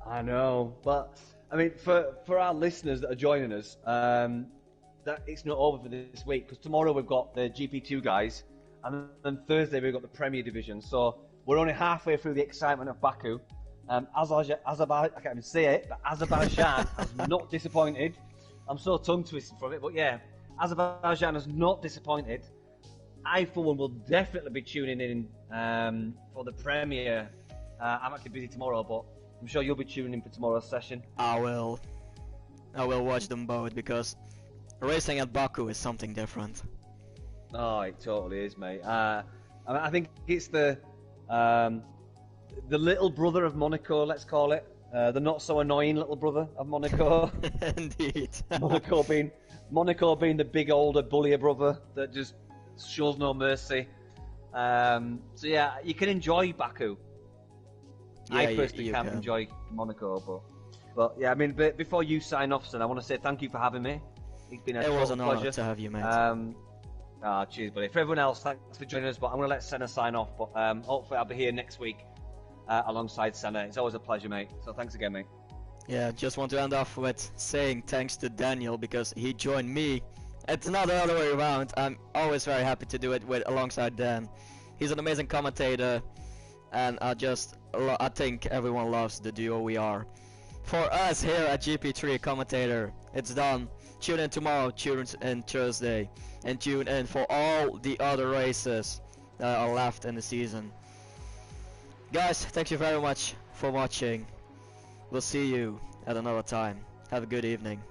I know, but I mean, for our listeners that are joining us, that it's not over for this week because tomorrow we've got the GP2 guys, and then Thursday we've got the Premier Division. So we're only halfway through the excitement of Baku. Azerbaijan, I can't even say it, but Azerbaijan has not disappointed. I'm so tongue twisted from it, but yeah, Azerbaijan has not disappointed. I, for one, will definitely be tuning in for the premiere. I'm actually busy tomorrow, but I'm sure you'll be tuning in for tomorrow's session. I will watch them both because racing at Baku is something different. Oh, it totally is, mate. I think it's the little brother of Monaco, let's call it. The not so annoying little brother of Monaco. Indeed. Monaco being the big older bullier brother that just shows no mercy. So yeah, you can enjoy Baku. Yeah, I personally you can't can. enjoy Monaco, but yeah, I mean, before you sign off, son, I want to say thank you for having me. It's been a It was an pleasure honor to have you, mate. Cheers, buddy. For everyone else, thanks for joining us. But I'm going to let Senna sign off. But hopefully, I'll be here next week alongside Senna. It's always a pleasure, mate. So thanks again, mate. Yeah, just want to end off with saying thanks to Daniel because he joined me. It's not the other way around. I'm always very happy to do it alongside Dan. He's an amazing commentator, and I think everyone loves the duo we are. For us here at GP3 commentator, it's done. Tune in tomorrow, tune in Thursday, and tune in for all the other races that are left in the season. Guys, thank you very much for watching. We'll see you at another time. Have a good evening.